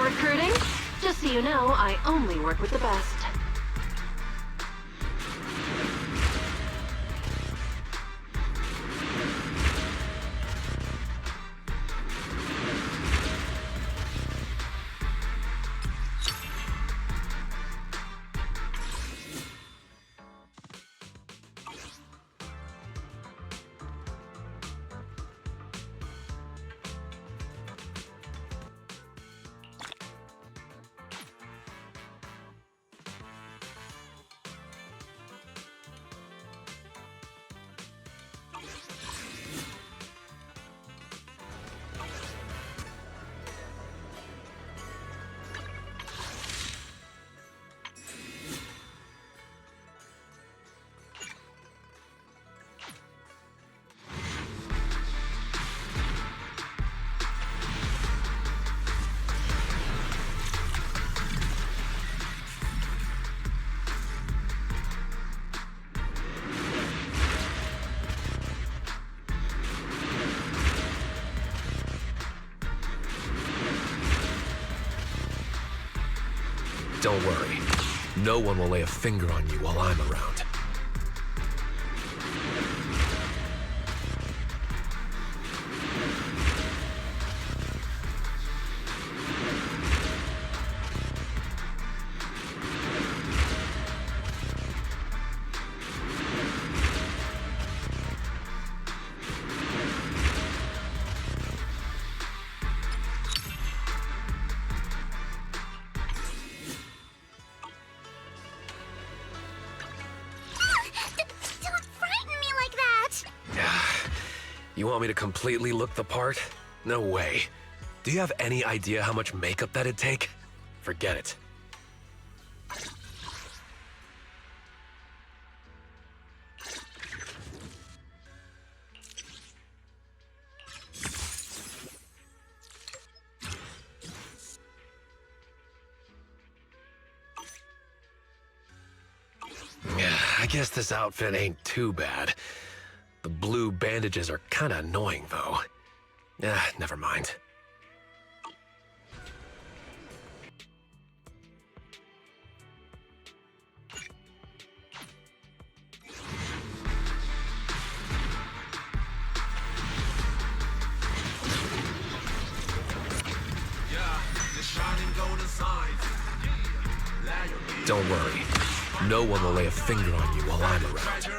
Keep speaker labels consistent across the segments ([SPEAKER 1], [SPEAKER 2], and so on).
[SPEAKER 1] recruiting? Just so you know, I only work with the best.
[SPEAKER 2] Don't worry. No one will lay a finger on you while I'm around. You want me to completely look the part? No way. Do you have any idea how much makeup that'd take? Forget it. I guess this outfit ain't too bad. The blue bandages are kinda annoying, though. Never mind. Don't worry. No one will lay a finger on you while I'm around.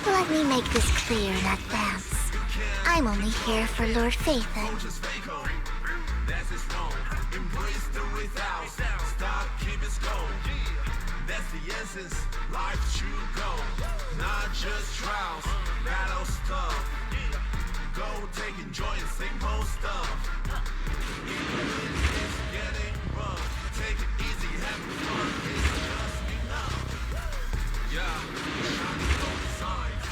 [SPEAKER 3] Let me make this clear in advance. I'm only here for Lord Phaethon.
[SPEAKER 4] That's the essence, life should go. Not just trials, battle stuff. Go take and enjoy the simple stuff. Even when it's getting rough, take it easy, having fun is just enough. Yeah, shining gold signs.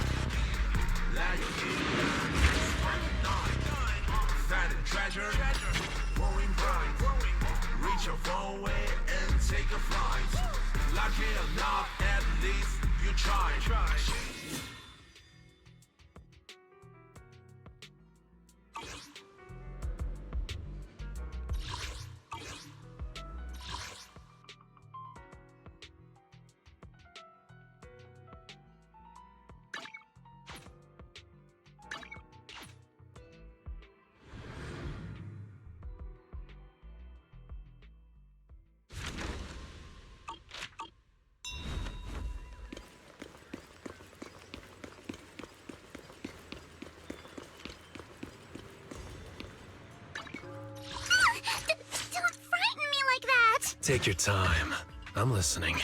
[SPEAKER 4] Let your kingdom sparking night. Find a treasure, growing bright. Reach your phone way and take a flight. Lucky or not, at least you try.
[SPEAKER 2] Take your time. I'm listening.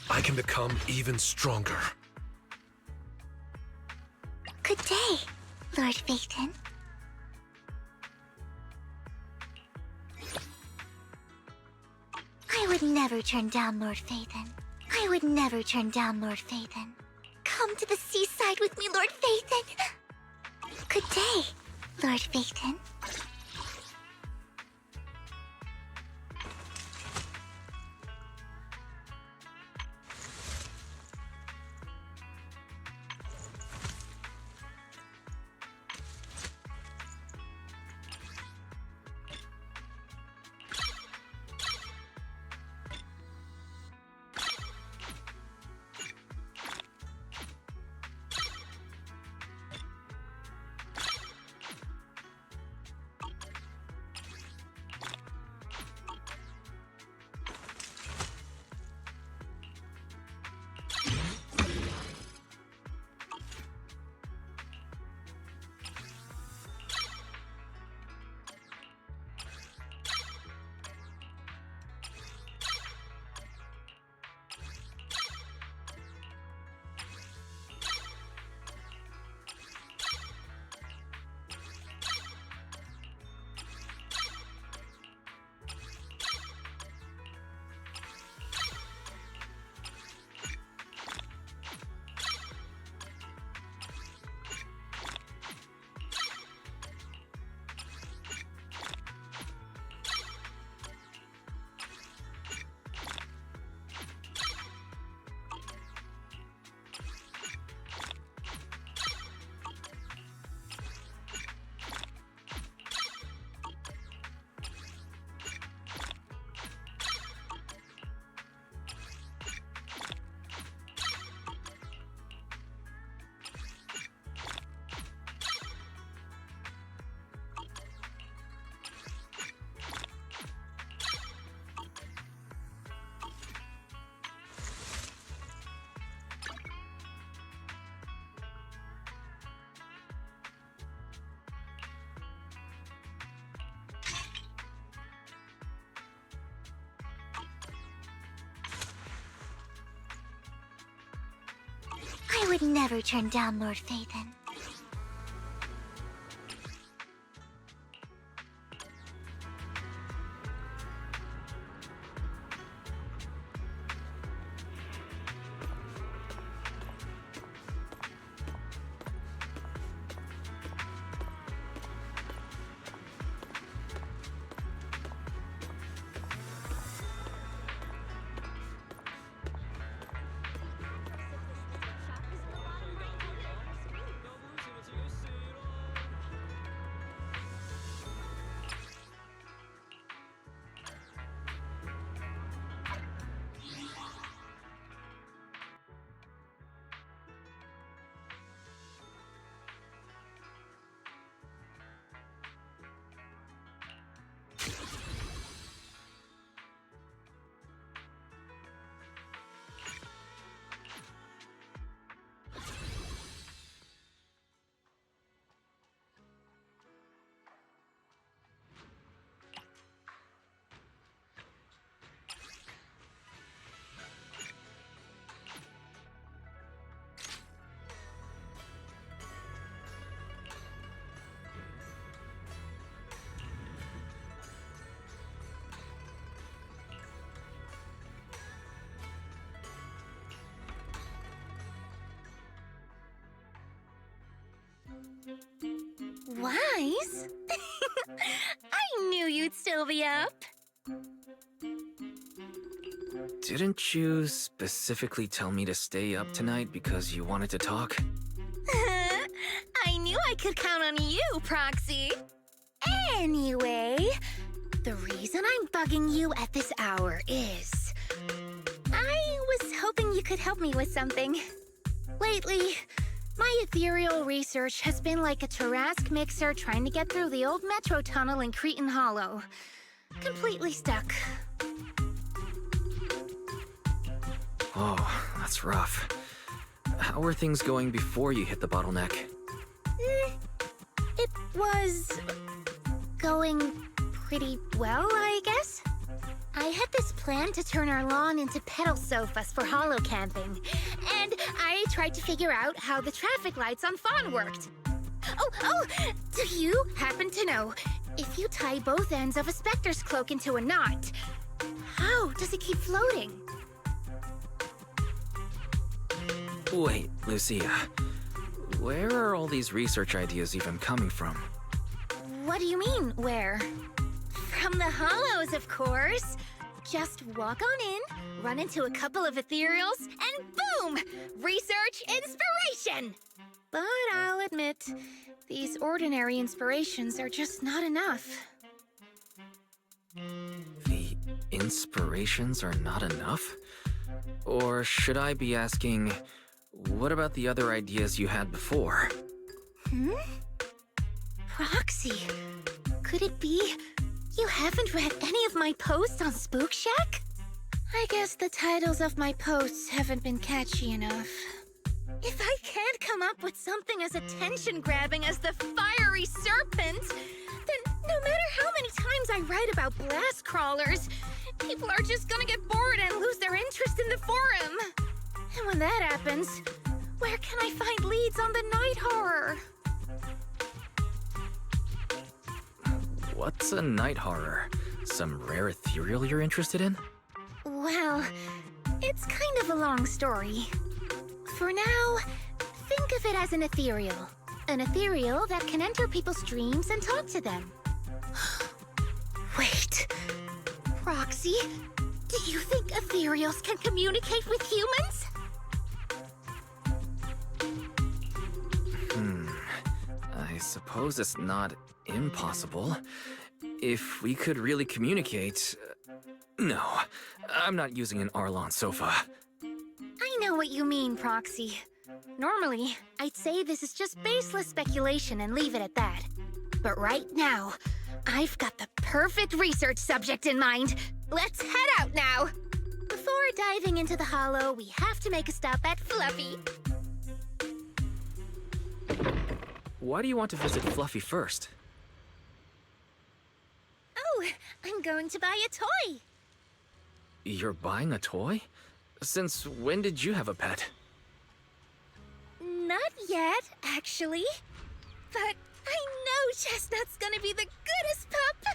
[SPEAKER 2] I can become even stronger.
[SPEAKER 3] Good day, Lord Phaethon. never turn down Lord Phaethon. I would never turn down Lord Phaethon. Come to the seaside with me, Lord Phaethon. Good day, Lord Phaethon. I would never turn down Lord Phaethon.
[SPEAKER 5] Wise? I knew you'd still be up.
[SPEAKER 6] Didn't you specifically tell me to stay up tonight because you wanted to talk?
[SPEAKER 5] I knew I could count on you, Proxy. Anyway, the reason I'm bugging you at this hour is I was hoping you could help me with something. Lately, my ethereal research has been like a Tarrasque mixer trying to get through the old metro tunnel in Cretan Hollow. Completely stuck.
[SPEAKER 6] Oh, that's rough. How were things going before you hit the bottleneck?
[SPEAKER 5] It was going pretty well, I guess. I had this plan to turn our lawn into pedal sofas for holo camping, and I tried to figure out how the traffic lights on Fawn worked. Oh, do you happen to know if you tie both ends of a Spectre's cloak into a knot, How does it keep floating?
[SPEAKER 6] Wait, Lucia. Where are all these research ideas even coming from?
[SPEAKER 5] What do you mean, where? From the hollows, of course. Just walk on in, run into a couple of ethereals, and boom! Research inspiration! But I'll admit, these ordinary inspirations are just not enough.
[SPEAKER 6] The inspirations are not enough? Or should I be asking, what about the other ideas you had before?
[SPEAKER 5] Proxy, could it be you haven't read any of my posts on Spook Shack? I guess the titles of my posts haven't been catchy enough. If I can't come up with something as attention-grabbing as the fiery serpent, then no matter how many times I write about blast crawlers, people are just gonna get bored and lose their interest in the forum. And when that happens, where can I find leads on the night horror?
[SPEAKER 6] What's a night horror? Some rare ethereal you're interested in?
[SPEAKER 5] Well, it's kind of a long story. For now, think of it as an ethereal. An ethereal that can enter people's dreams and talk to them. Wait, Roxy, do you think ethereals can communicate with humans?
[SPEAKER 6] I suppose it's not impossible. If we could really communicate... No, I'm not using an Arlon sofa.
[SPEAKER 5] I know what you mean, Proxy. Normally, I'd say this is just baseless speculation and leave it at that. But right now, I've got the perfect research subject in mind. Let's head out now! Before diving into the hollow, we have to make a stop at Fluffy.
[SPEAKER 6] Why do you want to visit Fluffy first?
[SPEAKER 5] Oh, I'm going to buy a toy.
[SPEAKER 6] You're buying a toy? Since when did you have a pet?
[SPEAKER 5] Not yet, actually. But I know Chestnut's gonna be the goodest pup.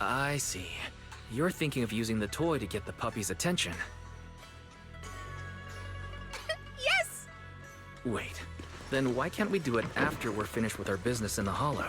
[SPEAKER 6] I see. You're thinking of using the toy to get the puppy's attention.
[SPEAKER 5] Yes!
[SPEAKER 6] Wait, then why can't we do it after we're finished with our business in the hollow?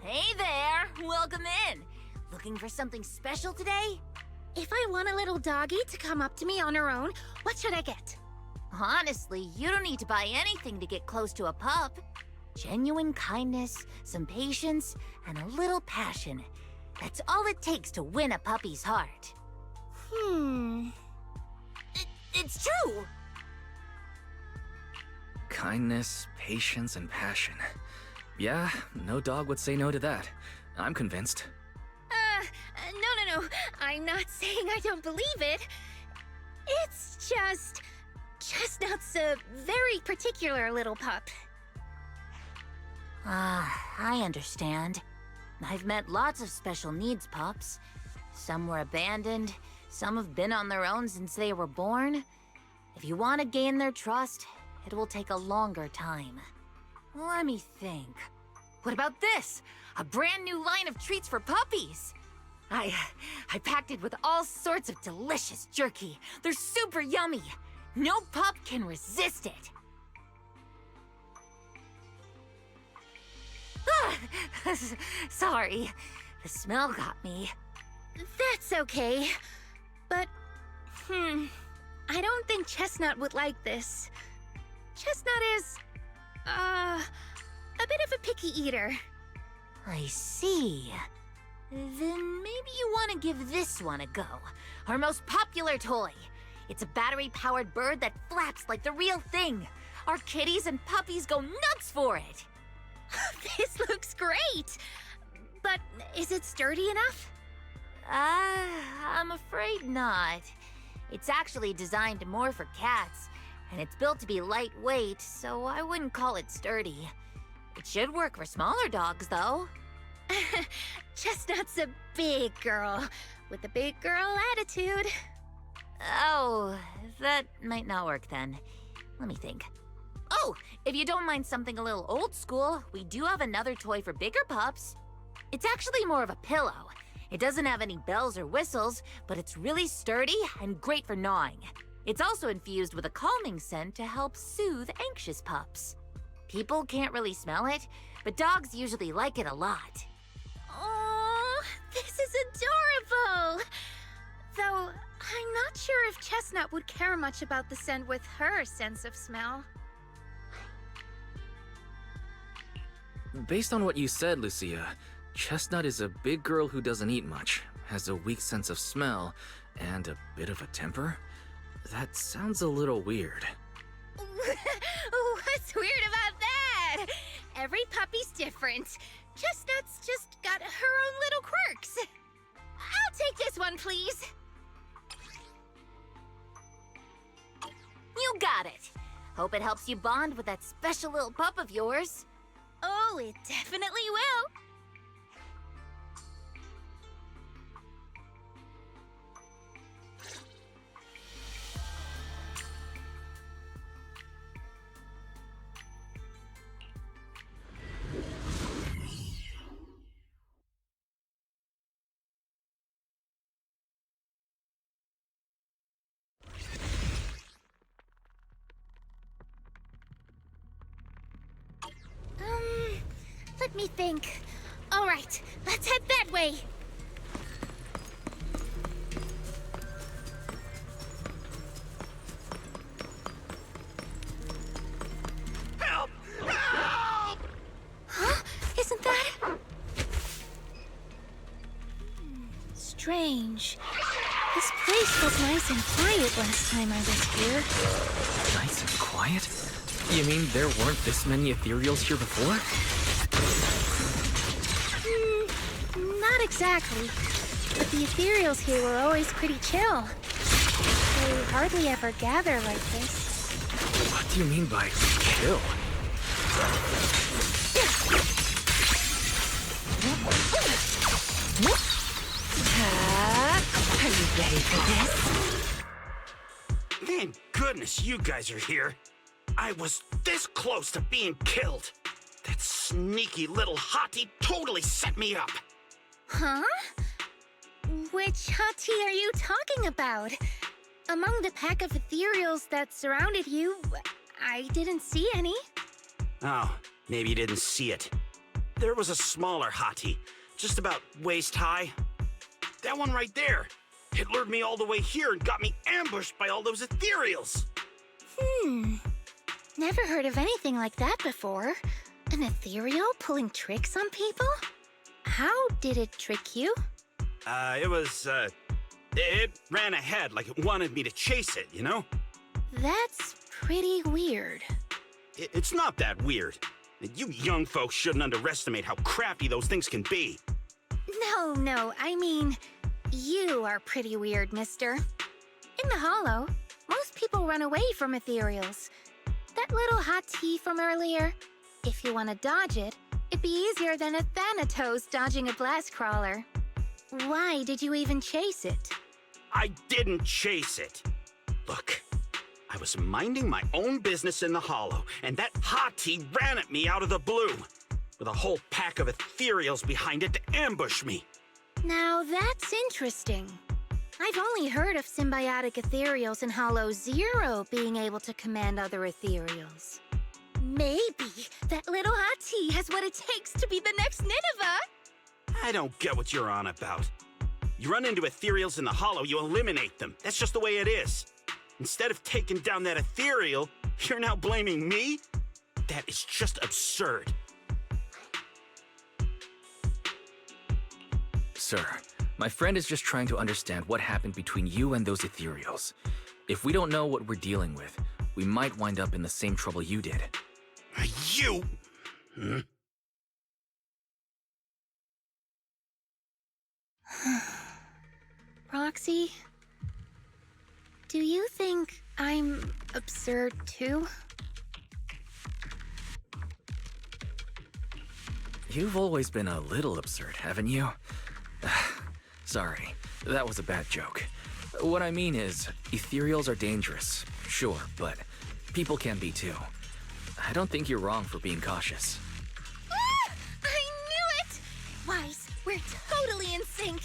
[SPEAKER 7] Hey there! Welcome in! Looking for something special today?
[SPEAKER 5] If I want a little doggy to come up to me on her own, what should I get?
[SPEAKER 7] Honestly, you don't need to buy anything to get close to a pup. Genuine kindness, some patience, and a little passion. That's all it takes to win a puppy's heart. It's true!
[SPEAKER 6] Kindness, patience, and passion. Yeah, no dog would say no to that. I'm convinced.
[SPEAKER 5] No. I'm not saying I don't believe it. It's just... Chestnut's a very particular little pup.
[SPEAKER 7] I understand. I've met lots of special needs pups. Some were abandoned, some have been on their own since they were born. If you want to gain their trust, it will take a longer time. Let me think. What about this? A brand new line of treats for puppies! I packed it with all sorts of delicious jerky. They're super yummy. No pup can resist it. Sorry, the smell got me.
[SPEAKER 5] That's okay. But, I don't think Chestnut would like this. Chestnut is, a bit of a picky eater.
[SPEAKER 7] I see. Then maybe you want to give this one a go. Our most popular toy. It's a battery-powered bird that flaps like the real thing. Our kitties and puppies go nuts for it.
[SPEAKER 5] This looks great! But is it sturdy enough?
[SPEAKER 7] I'm afraid not. It's actually designed more for cats, and it's built to be lightweight, so I wouldn't call it sturdy. It should work for smaller dogs, though.
[SPEAKER 5] Chestnut's a big girl with a big girl attitude.
[SPEAKER 7] Oh, that might not work then. Let me think. Oh, if you don't mind something a little old school, we do have another toy for bigger pups. It's actually more of a pillow. It doesn't have any bells or whistles, but it's really sturdy and great for gnawing. It's also infused with a calming scent to help soothe anxious pups. People can't really smell it, but dogs usually like it a lot.
[SPEAKER 5] Oh, this is adorable! Though, I'm not sure if Chestnut would care much about the scent with her sense of smell.
[SPEAKER 6] Based on what you said, Lucia, Chestnut is a big girl who doesn't eat much, has a weak sense of smell, and a bit of a temper? That sounds a little weird.
[SPEAKER 5] What's weird about that? Every puppy's different. Chestnut's just got her own little quirks. I'll take this one, please.
[SPEAKER 7] You got it. Hope it helps you bond with that special little pup of yours.
[SPEAKER 5] Oh, it definitely will. Let me think. All right, let's head that way.
[SPEAKER 4] Help! Help!
[SPEAKER 5] Huh? Isn't that... strange. This place was nice and quiet last time I was here.
[SPEAKER 6] Nice and quiet? You mean there weren't this many ethereals here before?
[SPEAKER 5] Not exactly. But the ethereals here were always pretty chill. They hardly ever gather like this.
[SPEAKER 6] What do you mean by kill?
[SPEAKER 7] Are you ready for this?
[SPEAKER 8] Thank goodness you guys are here. I was this close to being killed. That sneaky little hottie totally set me up.
[SPEAKER 5] Huh? Which hottie are you talking about? Among the pack of ethereals that surrounded you, I didn't see any.
[SPEAKER 8] Oh, maybe you didn't see it. There was a smaller hottie, just about waist high. That one right there. It lured me all the way here and got me ambushed by all those ethereals.
[SPEAKER 5] Never heard of anything like that before. An ethereal pulling tricks on people? How did it trick you?
[SPEAKER 8] It ran ahead like it wanted me to chase it, you know?
[SPEAKER 5] That's pretty weird.
[SPEAKER 8] It's not that weird. You young folks shouldn't underestimate how crafty those things can be.
[SPEAKER 5] No, I mean, you are pretty weird, mister. In the Hollow, most people run away from ethereals. That little hot tea from earlier, if you want to dodge it, it'd be easier than a Thanatos dodging a blast crawler. Why did you even chase it?
[SPEAKER 8] I didn't chase it. Look, I was minding my own business in the Hollow, and that hottie ran at me out of the blue, with a whole pack of ethereals behind it to ambush me.
[SPEAKER 5] Now that's interesting. I've only heard of symbiotic ethereals in Hollow Zero being able to command other ethereals. Maybe that little hottie has what it takes to be the next Nineveh.
[SPEAKER 8] I don't get what you're on about. You run into ethereals in the Hollow, you eliminate them. That's just the way it is. Instead of taking down that ethereal, you're now blaming me? That is just absurd.
[SPEAKER 6] Sir, my friend is just trying to understand what happened between you and those ethereals. If we don't know what we're dealing with, we might wind up in the same trouble you did.
[SPEAKER 8] You?
[SPEAKER 5] Proxy, do you think I'm absurd too?
[SPEAKER 6] You've always been a little absurd, haven't you? Sorry, that was a bad joke. What I mean is, ethereals are dangerous, sure, but people can be too. I don't think you're wrong for being cautious.
[SPEAKER 5] Ah! I knew it! Wise, we're totally in sync.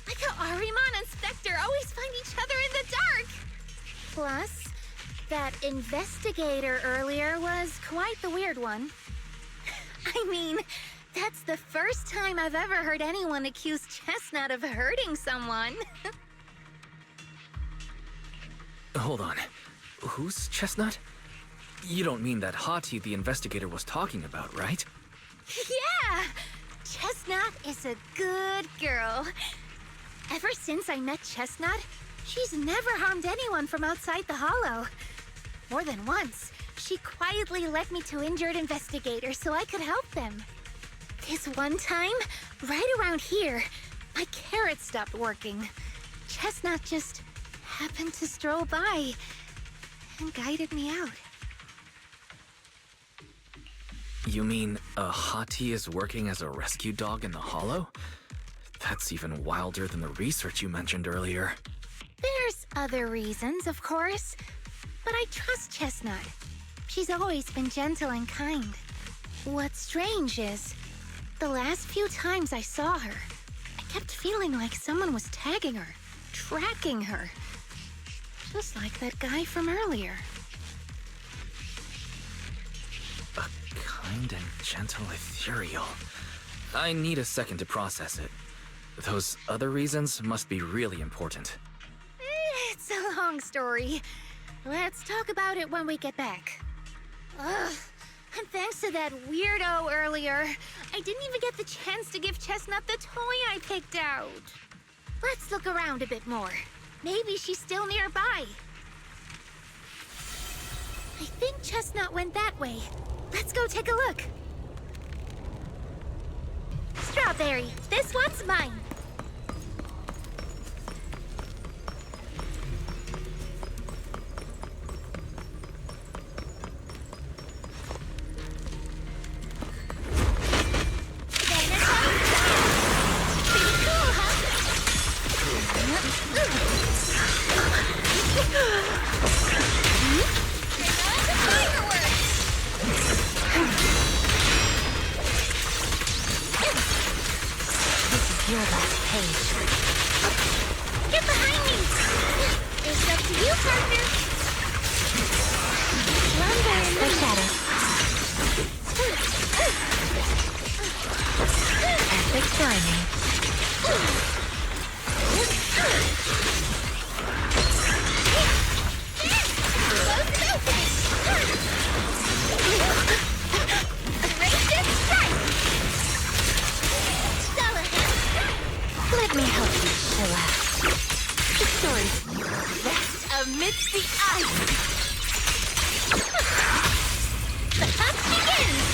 [SPEAKER 5] Like how Ahriman and Spectre always find each other in the dark. Plus, that investigator earlier was quite the weird one. I mean, that's the first time I've ever heard anyone accuse Chestnut of hurting someone.
[SPEAKER 6] Hold on. Who's Chestnut? You don't mean that hottie the investigator was talking about, right?
[SPEAKER 5] Yeah! Chestnut is a good girl. Ever since I met Chestnut, she's never harmed anyone from outside the Hollow. More than once, she quietly led me to injured investigators so I could help them. This one time, right around here, my carrot stopped working. Chestnut just happened to stroll by and guided me out.
[SPEAKER 6] You mean a hottie is working as a rescue dog in the Hollow? That's even wilder than the research you mentioned earlier.
[SPEAKER 5] There's other reasons, of course, but I trust Chestnut. She's always been gentle and kind. What's strange is, the last few times I saw her, I kept feeling like someone was tagging her, tracking her. Just like that guy from earlier.
[SPEAKER 6] A kind and gentle ethereal. I need a second to process it. Those other reasons must be really important.
[SPEAKER 5] It's a long story. Let's talk about it when we get back. Ugh. And thanks to that weirdo earlier, I didn't even get the chance to give Chestnut the toy I picked out. Let's look around a bit more. Maybe she's still nearby. I think Chestnut went that way. Let's go take a look. Strawberry, this one's mine.
[SPEAKER 7] Your last page.
[SPEAKER 5] Get behind me! It's up to you, partner. Lumber in the shadows.
[SPEAKER 7] Epic timing.
[SPEAKER 5] Let me help you chill out. The story's best amidst the ice. The hunt begins!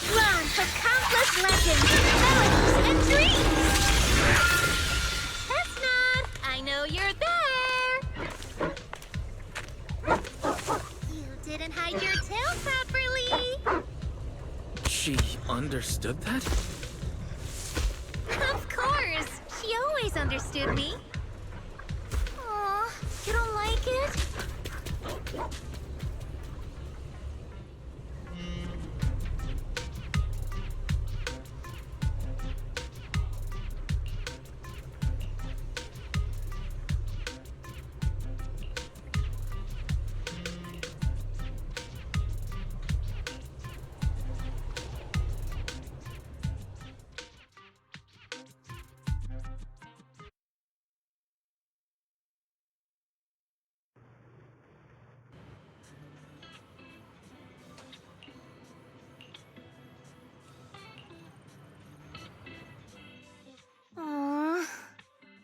[SPEAKER 5] Drawn from countless legends, melodies, and dreams! Chestnut, I know you're there! You didn't hide your tail properly!
[SPEAKER 6] She understood that?
[SPEAKER 5] Of course! She always understood me. Aw, you don't like it?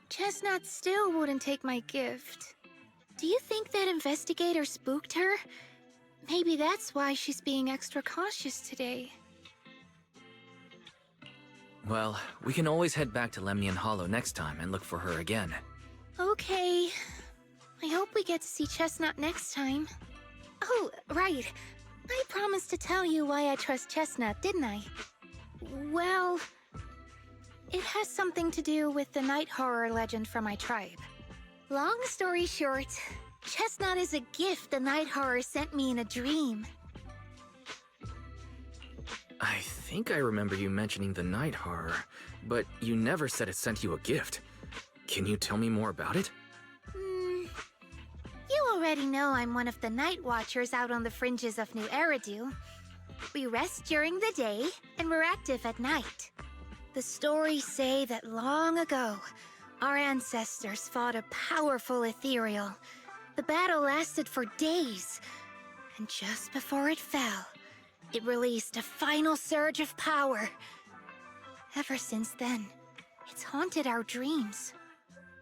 [SPEAKER 5] Chestnut still wouldn't take my gift. Do you think that investigator spooked her? Maybe that's why she's being extra cautious today.
[SPEAKER 6] Well, we can always head back to Lemnian Hollow next time and look for her again.
[SPEAKER 5] Okay. I hope we get to see Chestnut next time. Oh, right. I promised to tell you why I trust Chestnut, didn't I? Well, it has something to do with the night horror legend from my tribe. Long story short, Chestnut is a gift the night horror sent me in a dream.
[SPEAKER 6] I think I remember you mentioning the night horror, but you never said it sent you a gift. Can you tell me more about it?
[SPEAKER 5] You already know I'm one of the night watchers out on the fringes of New Eridu. We rest during the day, and we're active at night. The stories say that long ago, our ancestors fought a powerful ethereal. The battle lasted for days, and just before it fell, it released a final surge of power. Ever since then, it's haunted our dreams.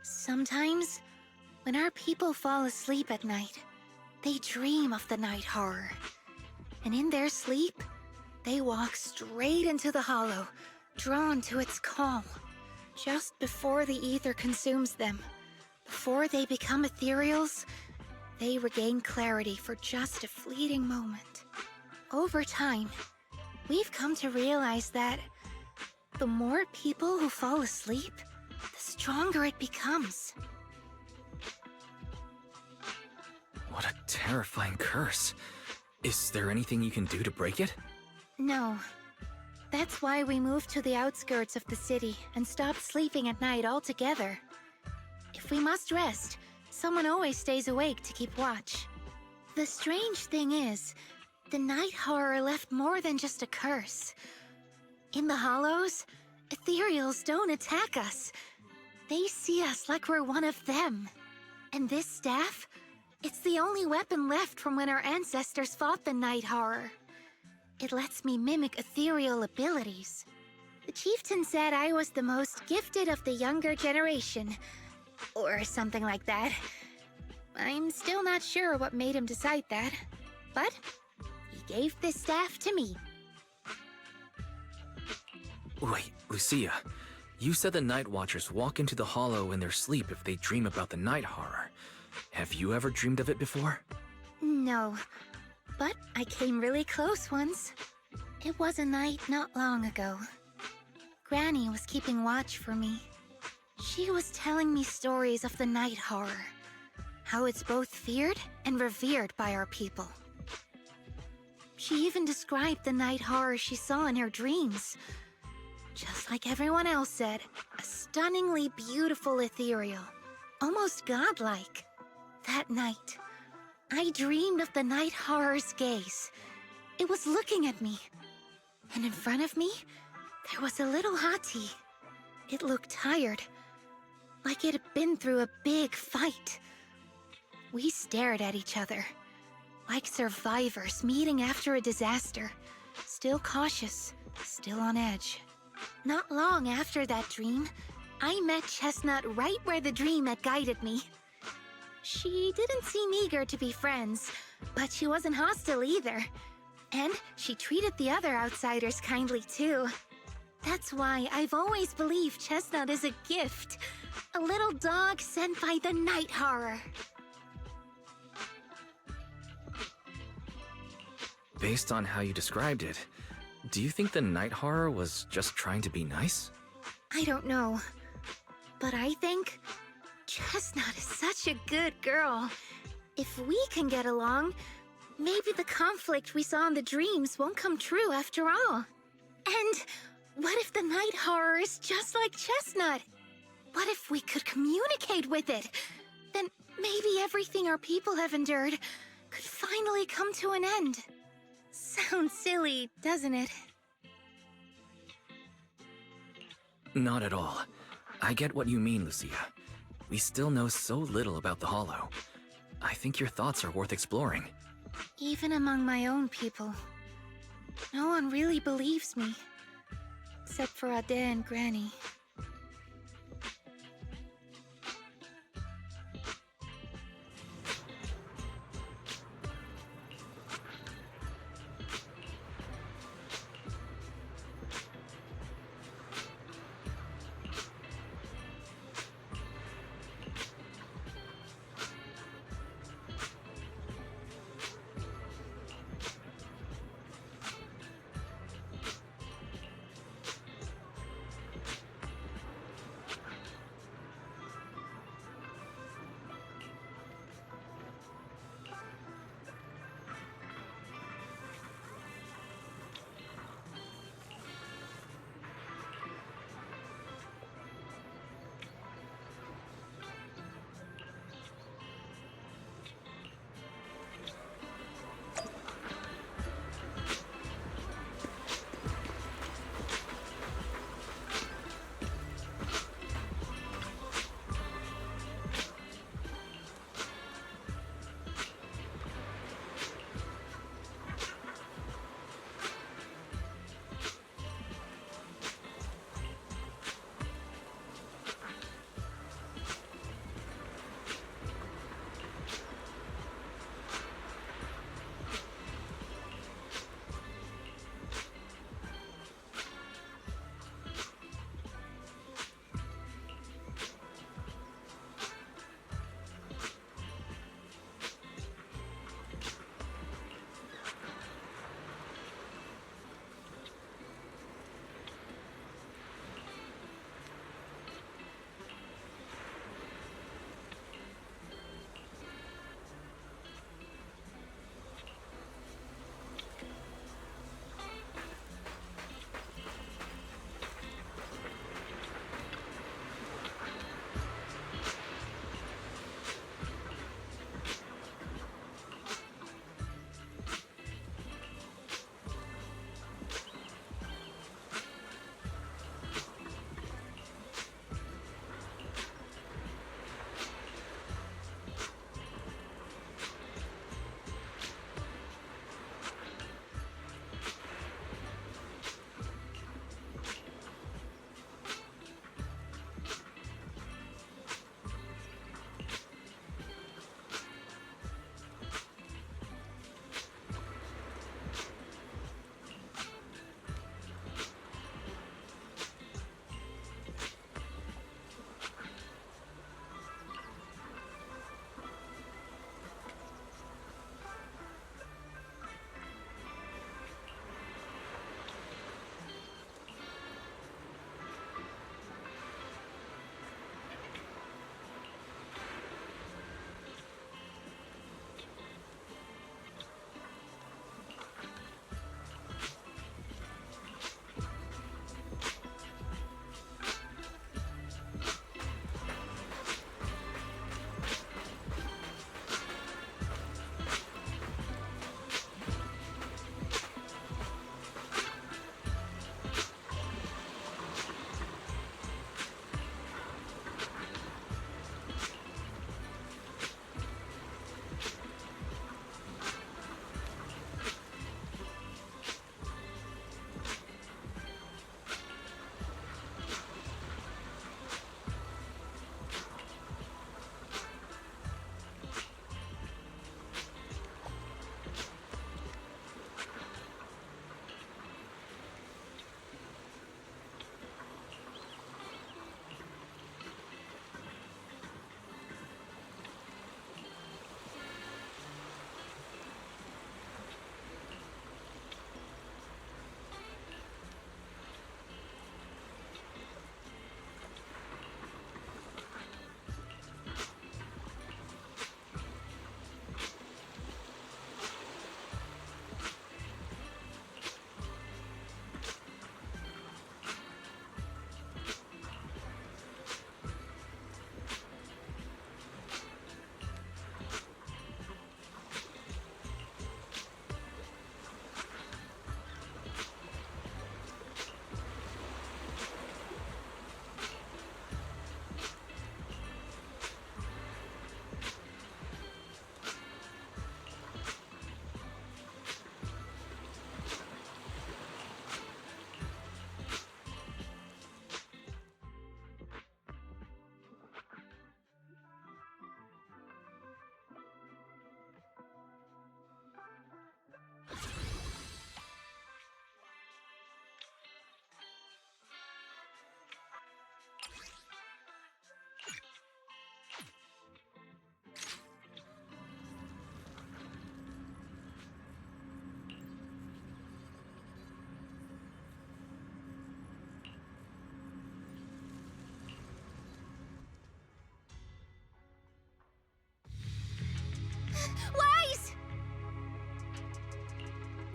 [SPEAKER 5] Sometimes, when our people fall asleep at night, they dream of the night horror. And in their sleep, they walk straight into the hollow, drawn to its call. Just before the ether consumes them, before they become ethereals, they regain clarity for just a fleeting moment. Over time, we've come to realize that the more people who fall asleep, the stronger it becomes.
[SPEAKER 6] What a terrifying curse. Is there anything you can do to break it?
[SPEAKER 5] No. That's why we moved to the outskirts of the city and stopped sleeping at night altogether. If we must rest, someone always stays awake to keep watch. The strange thing is, the night horror left more than just a curse. In the hollows, ethereals don't attack us. They see us like we're one of them. And this staff? It's the only weapon left from when our ancestors fought the night horror. It lets me mimic ethereal abilities. The chieftain said I was the most gifted of the younger generation, or something like that. I'm still not sure what made him decide that, but he gave this staff to me.
[SPEAKER 6] Wait, Lucia. You said the Night Watchers walk into the hollow in their sleep if they dream about the night horror. Have you ever dreamed of it before?
[SPEAKER 5] No, but I came really close once. It was a night not long ago. Granny was keeping watch for me. She was telling me stories of the night horror, how it's both feared and revered by our people. She even described the night horror she saw in her dreams. Just like everyone else said, a stunningly beautiful ethereal, almost godlike. That night, I dreamed of the night horror's gaze. It was looking at me. And in front of me, there was a little hottie. It looked tired, like it had been through a big fight. We stared at each other, like survivors meeting after a disaster, still cautious, still on edge. Not long after that dream, I met Chestnut right where the dream had guided me. She didn't seem eager to be friends, but she wasn't hostile either. And she treated the other outsiders kindly too. That's why I've always believed Chestnut is a gift. A little dog sent by the night horror.
[SPEAKER 6] Based on how you described it, do you think the night horror was just trying to be nice?
[SPEAKER 5] I don't know. But I think Chestnut is such a good girl. If we can get along, maybe the conflict we saw in the dreams won't come true after all. And what if the night horror is just like Chestnut? What if we could communicate with it? Then maybe everything our people have endured could finally come to an end. Sounds silly, doesn't it?
[SPEAKER 6] Not at all. I get what you mean, Lucia. We still know so little about the Hollow. I think your thoughts are worth exploring.
[SPEAKER 5] Even among my own people, no one really believes me. Except for Ade and Granny.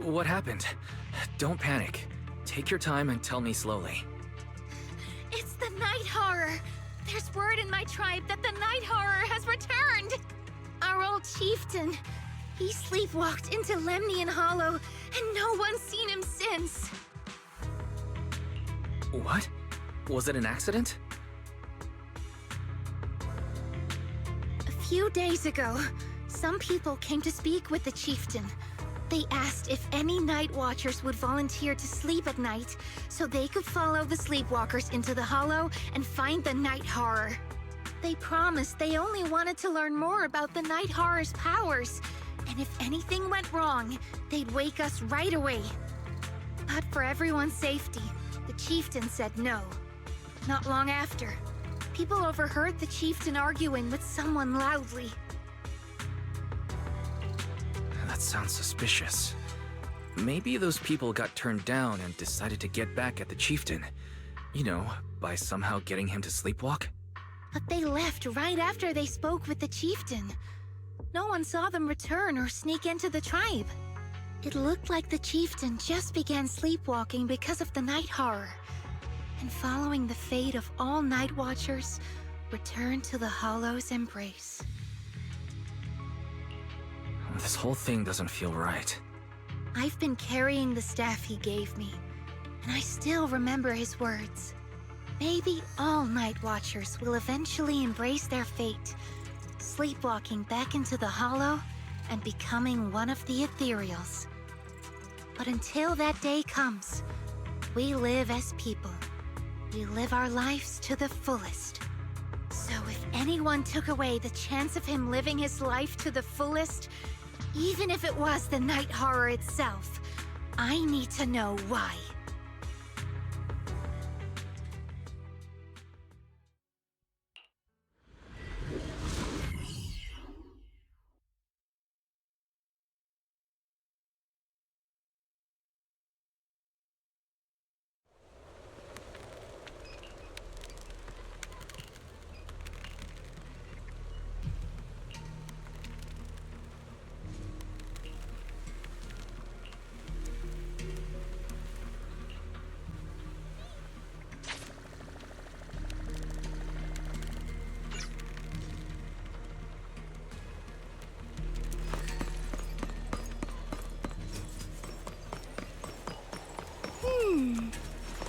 [SPEAKER 6] What happened? Don't panic. Take your time and tell me slowly.
[SPEAKER 5] It's the Night Horror! There's word in my tribe that the Night Horror has returned! Our old chieftain. He sleepwalked into Lemnian Hollow, and no one's seen him since.
[SPEAKER 6] What? Was it an accident?
[SPEAKER 5] A few days ago, some people came to speak with the chieftain. They asked if any Night Watchers would volunteer to sleep at night so they could follow the sleepwalkers into the Hollow and find the Night Horror. They promised they only wanted to learn more about the Night Horror's powers, and if anything went wrong, they'd wake us right away. But for everyone's safety, the chieftain said no. Not long after, people overheard the chieftain arguing with someone loudly.
[SPEAKER 6] That sounds suspicious. Maybe those people got turned down and decided to get back at the chieftain. You know, by somehow getting him to sleepwalk?
[SPEAKER 5] But they left right after they spoke with the chieftain. No one saw them return or sneak into the tribe. It looked like the chieftain just began sleepwalking because of the Night Horror, and following the fate of all Night Watchers, returned to the Hollow's embrace.
[SPEAKER 6] This whole thing doesn't feel right.
[SPEAKER 5] I've been carrying the staff he gave me, and I still remember his words. Maybe all Night Watchers will eventually embrace their fate, sleepwalking back into the Hollow and becoming one of the Ethereals. But until that day comes, we live as people. We live our lives to the fullest. So if anyone took away the chance of him living his life to the fullest, even if it was the Night Horror itself, I need to know why.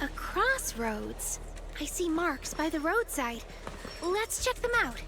[SPEAKER 5] A crossroads. I see marks by the roadside. Let's check them out.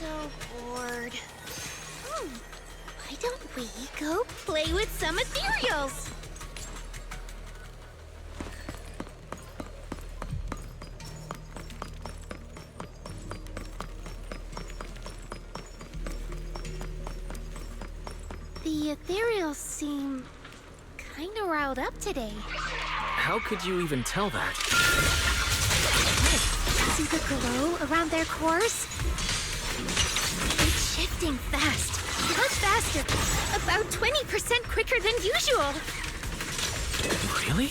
[SPEAKER 5] So bored. Why don't we go play with some ethereals? The ethereals seem kinda riled up today.
[SPEAKER 6] How could you even tell that?
[SPEAKER 5] See the glow around their cores? It's shifting fast. Much faster. About 20% quicker than usual.
[SPEAKER 6] Really?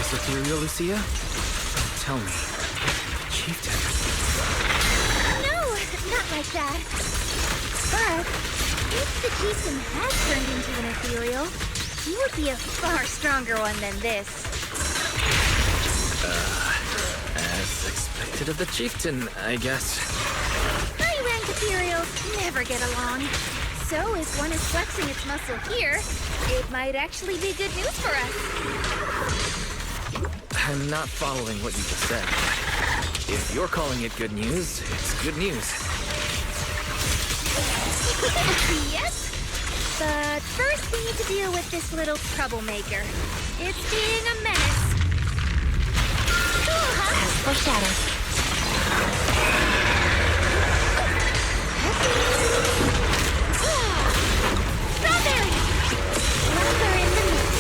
[SPEAKER 6] Zenless ethereal, Lucia? Don't tell me. Chieftain.
[SPEAKER 5] No, not like that. But if the chieftain has turned into an ethereal, he would be a far stronger one than this.
[SPEAKER 6] As expected of the chieftain, I guess.
[SPEAKER 5] High-rank ethereals never get along. So if one is flexing its muscle here, it might actually be good news for us.
[SPEAKER 6] I'm not following what you just said. If you're calling it good news, it's good news.
[SPEAKER 5] Yep. But first we need to deal with this little troublemaker. It's being a menace. Cool, huh?
[SPEAKER 3] As foreshadowed.
[SPEAKER 5] Strawberry! Another in the mix.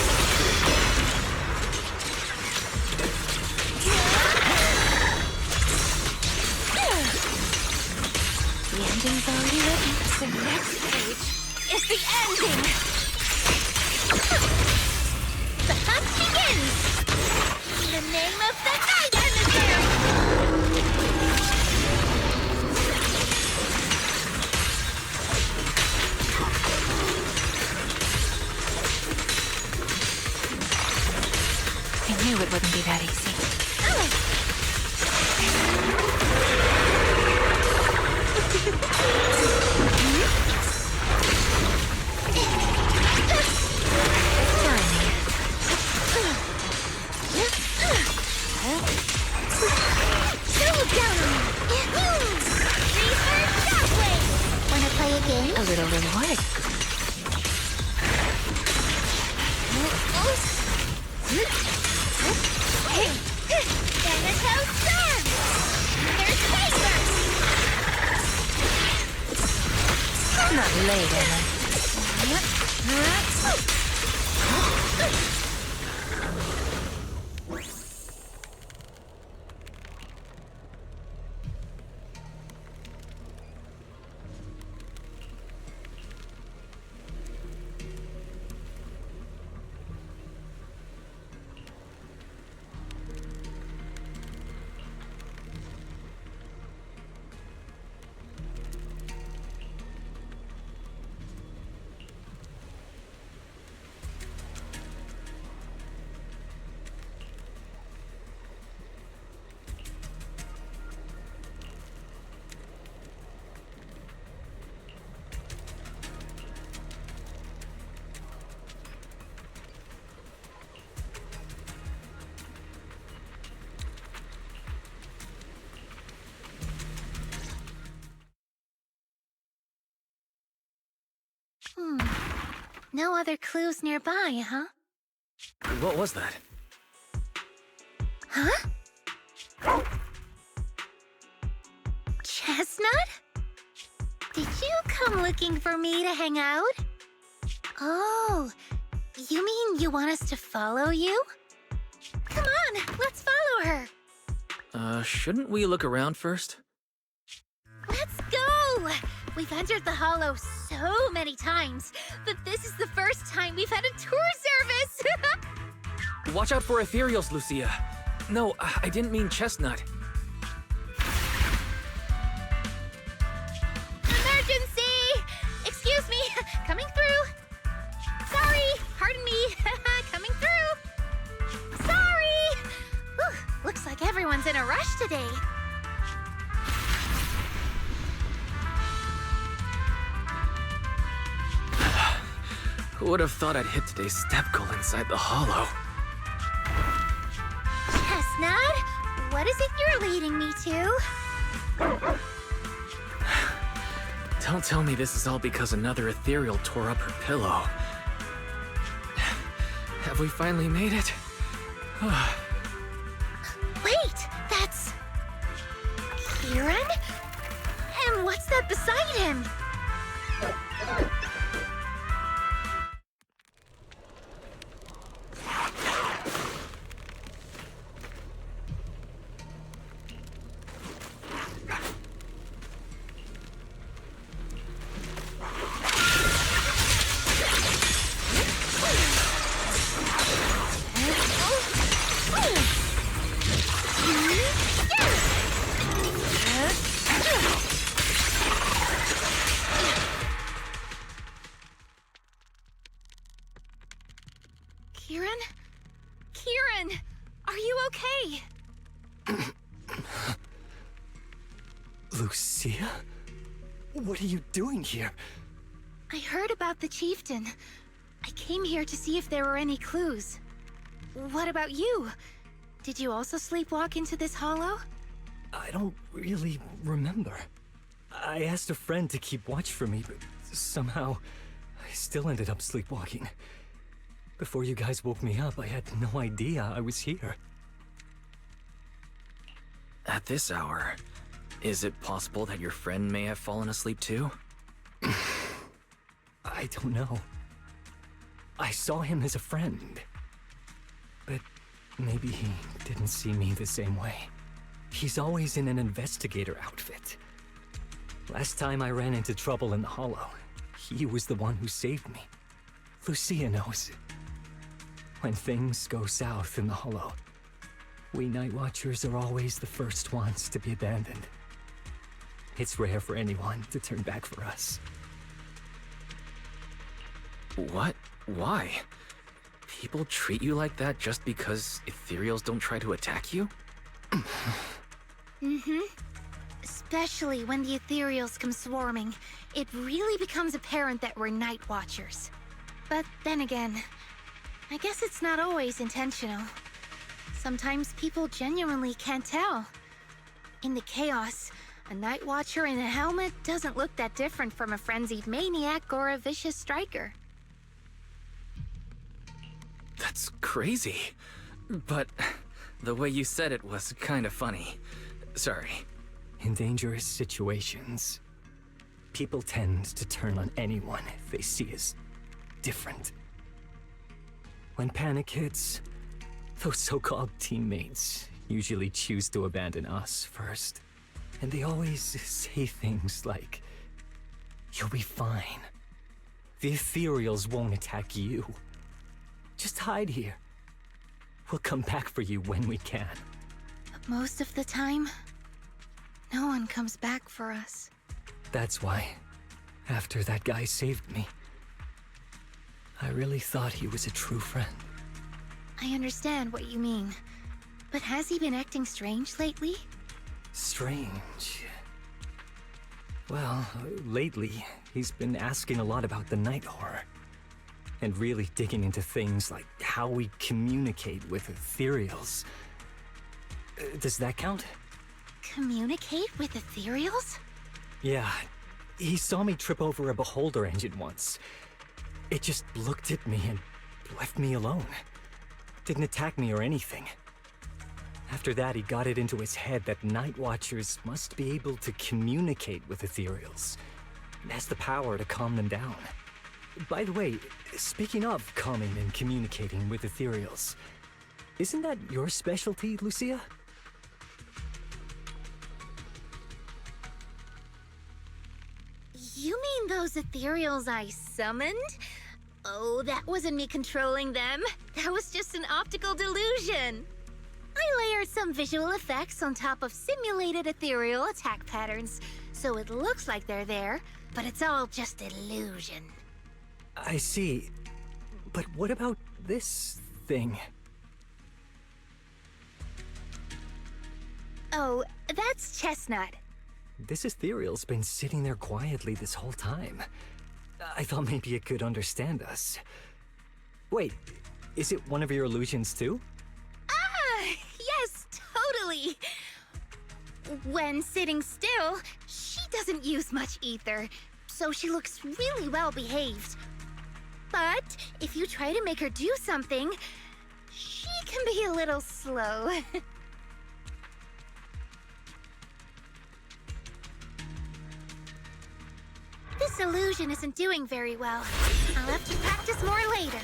[SPEAKER 3] The ending's already written.
[SPEAKER 5] The next page is the ending. The hunt begins. In the name of the night emissary.
[SPEAKER 3] I knew it wouldn't be that easy.
[SPEAKER 5] Wanna play a game?
[SPEAKER 3] A little reward.
[SPEAKER 5] Manato Storm! There's paper!
[SPEAKER 3] Not late, Emma.
[SPEAKER 5] No other clues nearby, huh?
[SPEAKER 6] What was that?
[SPEAKER 5] Huh? Chestnut? Did you come looking for me to hang out? Oh, you mean you want us to follow you? Come on, let's follow her.
[SPEAKER 6] Shouldn't we look around first?
[SPEAKER 5] Let's go! We've entered the Hollow so many times, but this is the first time we've had a tour service!
[SPEAKER 6] Watch out for ethereals, Lucia. No, I didn't mean Chestnut.
[SPEAKER 5] Emergency! Excuse me, coming through. Sorry, pardon me, coming through. Sorry! Whew, looks like everyone's in a rush today.
[SPEAKER 6] Who would have thought I'd hit today's step goal inside the Hollow?
[SPEAKER 5] Chestnut, what is it you're leading me to?
[SPEAKER 6] Don't tell me this is all because another ethereal tore up her pillow. Have we finally made it?
[SPEAKER 5] Wait, that's... Kieran? And what's that beside him? Kieran? Kieran! Are you okay?
[SPEAKER 9] Lucia? What are you doing here?
[SPEAKER 5] I heard about the chieftain. I came here to see if there were any clues. What about you? Did you also sleepwalk into this hollow?
[SPEAKER 9] I don't really remember. I asked a friend to keep watch for me, but somehow I still ended up sleepwalking. Before you guys woke me up, I had no idea I was here.
[SPEAKER 6] At this hour, is it possible that your friend may have fallen asleep too?
[SPEAKER 9] I don't know. I saw him as a friend. But maybe he didn't see me the same way. He's always in an investigator outfit. Last time I ran into trouble in the hollow, he was the one who saved me. Lucia knows. When things go south in the hollow, we Night Watchers are always the first ones to be abandoned. It's rare for anyone to turn back for us.
[SPEAKER 6] What? Why? People treat you like that just because ethereals don't try to attack you?
[SPEAKER 5] Especially when the ethereals come swarming, it really becomes apparent that we're Night Watchers. But then again, I guess it's not always intentional. Sometimes people genuinely can't tell. In the chaos, a Night Watcher in a helmet doesn't look that different from a frenzied maniac or a vicious striker.
[SPEAKER 6] That's crazy. But the way you said it was kind of funny. Sorry.
[SPEAKER 9] In dangerous situations, people tend to turn on anyone they see as different. When panic hits, those so-called teammates usually choose to abandon us first. And they always say things like, "You'll be fine. The ethereals won't attack you. Just hide here. We'll come back for you when we can."
[SPEAKER 5] But most of the time, no one comes back for us.
[SPEAKER 9] That's why, after that guy saved me, I really thought he was a true friend.
[SPEAKER 5] I understand what you mean. But has he been acting strange lately?
[SPEAKER 9] Strange. Well, lately, he's been asking a lot about the night horror. And really digging into things like how we communicate with ethereals. Does that count?
[SPEAKER 5] Communicate with ethereals?
[SPEAKER 9] Yeah, he saw me trip over a beholder engine once. It just looked at me and left me alone. Didn't attack me or anything. After that, he got it into his head that Night Watchers must be able to communicate with ethereals. And has the power to calm them down. By the way, speaking of calming and communicating with ethereals, isn't that your specialty, Lucia?
[SPEAKER 5] You mean those ethereals I summoned? Oh, that wasn't me controlling them. That was just an optical delusion. I layered some visual effects on top of simulated ethereal attack patterns, so it looks like they're there, but it's all just illusion.
[SPEAKER 9] I see. But what about this thing?
[SPEAKER 5] Oh, that's Chestnut.
[SPEAKER 9] This ethereal's been sitting there quietly this whole time. I thought maybe it could understand us. Wait, is it one of your illusions too?
[SPEAKER 5] Ah, yes, totally. When sitting still, she doesn't use much ether, so she looks really well behaved. But if you try to make her do something, she can be a little slow. This illusion isn't doing very well. I'll have to practice more later.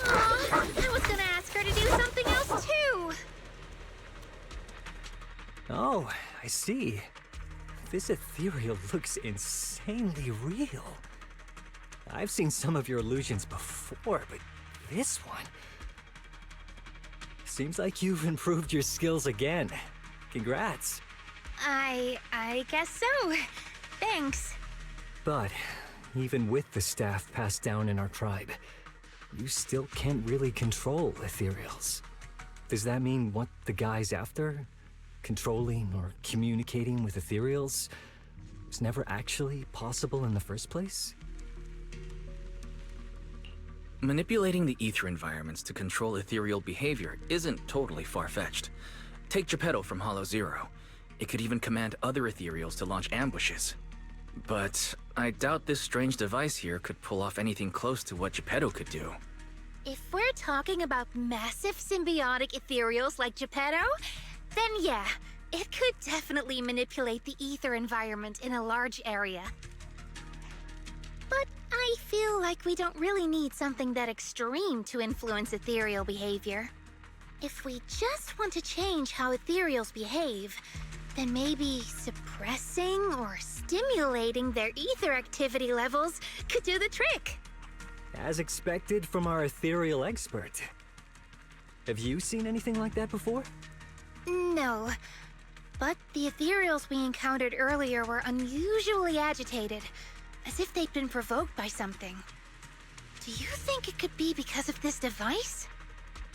[SPEAKER 5] Aw, I was gonna ask her to do something else too.
[SPEAKER 9] Oh, I see. This ethereal looks insanely real. I've seen some of your illusions before, but this one... Seems like you've improved your skills again. Congrats.
[SPEAKER 5] I guess so. Thanks.
[SPEAKER 9] But even with the staff passed down in our tribe, you still can't really control ethereals. Does that mean what the guy's after? Controlling or communicating with ethereals was never actually possible in the first place?
[SPEAKER 6] Manipulating the ether environments to control ethereal behavior isn't totally far-fetched. Take Geppetto from Hollow Zero. It could even command other ethereals to launch ambushes. But I doubt this strange device here could pull off anything close to what Geppetto could do.
[SPEAKER 5] If we're talking about massive symbiotic ethereals like Geppetto, then yeah, it could definitely manipulate the ether environment in a large area. But I feel like we don't really need something that extreme to influence ethereal behavior. If we just want to change how ethereals behave, then maybe suppressing or stimulating their ether activity levels could do the trick.
[SPEAKER 9] As expected from our ethereal expert. Have you seen anything like that before?
[SPEAKER 5] No, but the ethereals we encountered earlier were unusually agitated, as if they'd been provoked by something. Do you think it could be because of this device?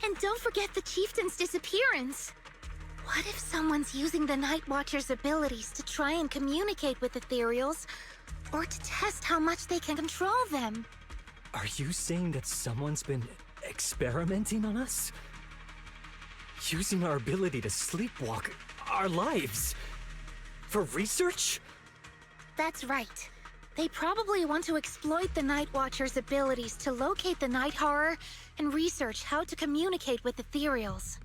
[SPEAKER 5] And don't forget the chieftain's disappearance. What if someone's using the Night Watcher's abilities to try and communicate with ethereals, or to test how much they can control them?
[SPEAKER 9] Are you saying that someone's been experimenting on us? Using our ability to sleepwalk our lives? For research?
[SPEAKER 5] That's right. They probably want to exploit the Night Watcher's abilities to locate the Night Horror and research how to communicate with ethereals.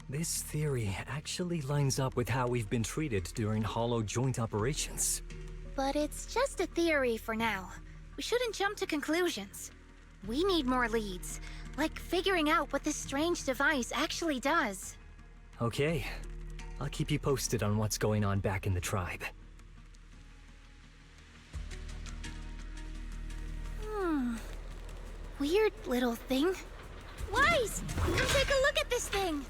[SPEAKER 9] This theory actually lines up with how we've been treated during Hollow joint operations.
[SPEAKER 5] But it's just a theory for now. We shouldn't jump to conclusions. We need more leads, like figuring out what this strange device actually does.
[SPEAKER 9] Okay. I'll keep you posted on what's going on back in the tribe.
[SPEAKER 5] Weird little thing. Wise! Come take a look at this thing!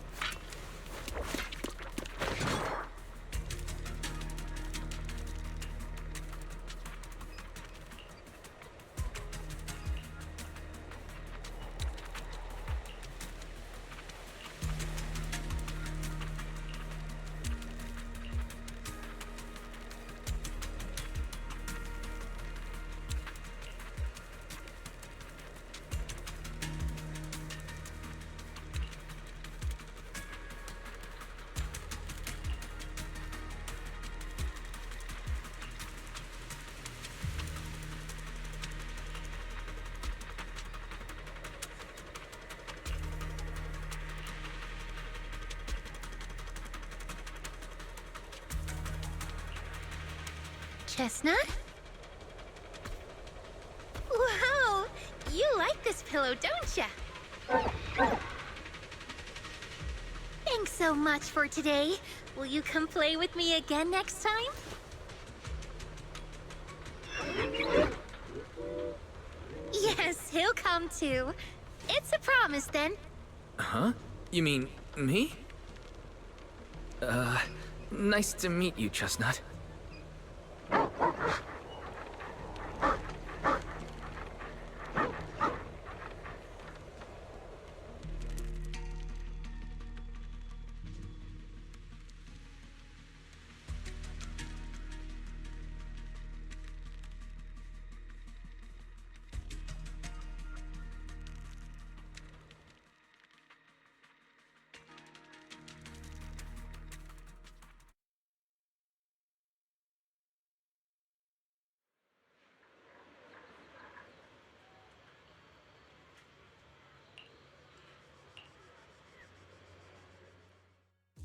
[SPEAKER 5] Chestnut? Wow! You like this pillow, don't ya? Thanks so much for today. Will you come play with me again next time? Yes, he'll come too. It's a promise then.
[SPEAKER 6] Huh? You mean me? Nice to meet you, Chestnut.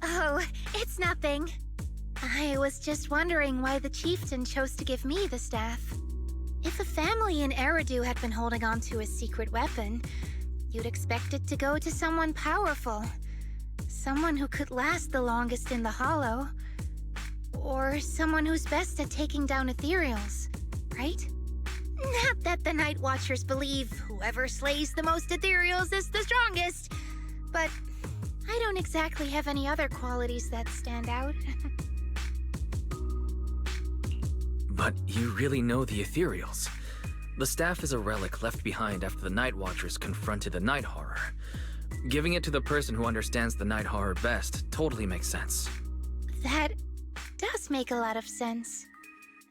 [SPEAKER 5] Oh, it's nothing. I was just wondering why the chieftain chose to give me the staff. If a family in Eridu had been holding on to a secret weapon, you'd expect it to go to someone powerful. Someone who could last the longest in the Hollow. Or someone who's best at taking down ethereals, right? Not that the Night Watchers believe whoever slays the most ethereals is the strongest, but I don't exactly have any other qualities that stand out.
[SPEAKER 6] But you really know the ethereals. The staff is a relic left behind after the Night Watchers confronted the Night Horror. Giving it to the person who understands the Night Horror best totally makes sense.
[SPEAKER 5] That does make a lot of sense.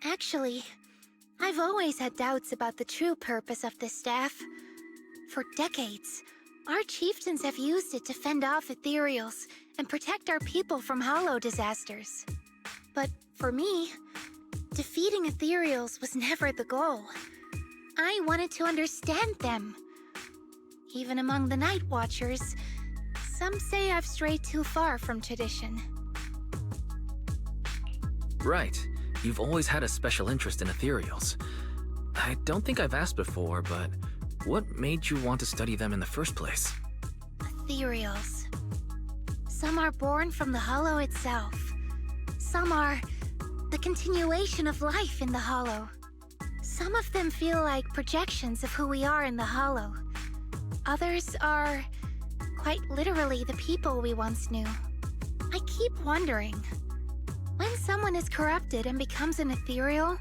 [SPEAKER 5] Actually, I've always had doubts about the true purpose of this staff. For decades, our chieftains have used it to fend off ethereals and protect our people from hollow disasters. But for me, defeating ethereals was never the goal. I wanted to understand them. Even among the Night Watchers, some say I've strayed too far from tradition.
[SPEAKER 6] Right. You've always had a special interest in ethereals. I don't think I've asked before, but what made you want to study them in the first place?
[SPEAKER 5] Ethereals. Some are born from the hollow itself. Some are the continuation of life in the hollow. Some of them feel like projections of who we are in the hollow. Others are quite literally the people we once knew. I keep wondering, when someone is corrupted and becomes an ethereal,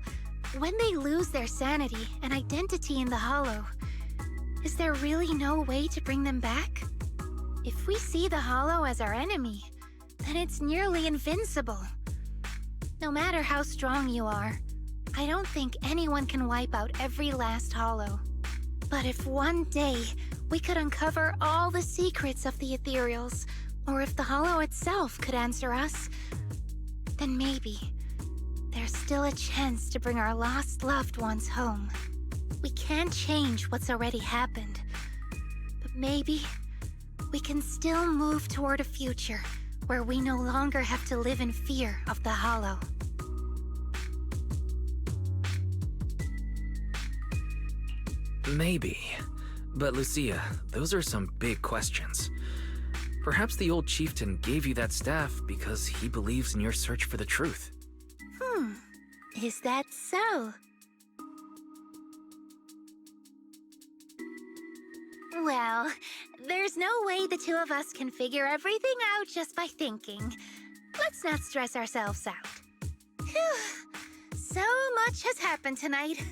[SPEAKER 5] when they lose their sanity and identity in the hollow, is there really no way to bring them back? If we see the hollow as our enemy, then it's nearly invincible. No matter how strong you are, I don't think anyone can wipe out every last hollow. But if one day we could uncover all the secrets of the ethereals, or if the hollow itself could answer us, then maybe there's still a chance to bring our lost loved ones home. We can't change what's already happened, but maybe we can still move toward a future where we no longer have to live in fear of the hollow.
[SPEAKER 6] Maybe. But Lucia, those are some big questions. Perhaps the old chieftain gave you that staff because he believes in your search for the truth.
[SPEAKER 5] Is that so? Well, there's no way the two of us can figure everything out just by thinking. Let's not stress ourselves out. Phew. So much has happened tonight.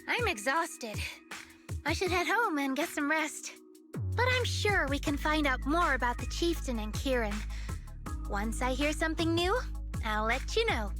[SPEAKER 5] I'm exhausted. I should head home and get some rest. But I'm sure we can find out more about the chieftain and Kieran. Once I hear something new, I'll let you know.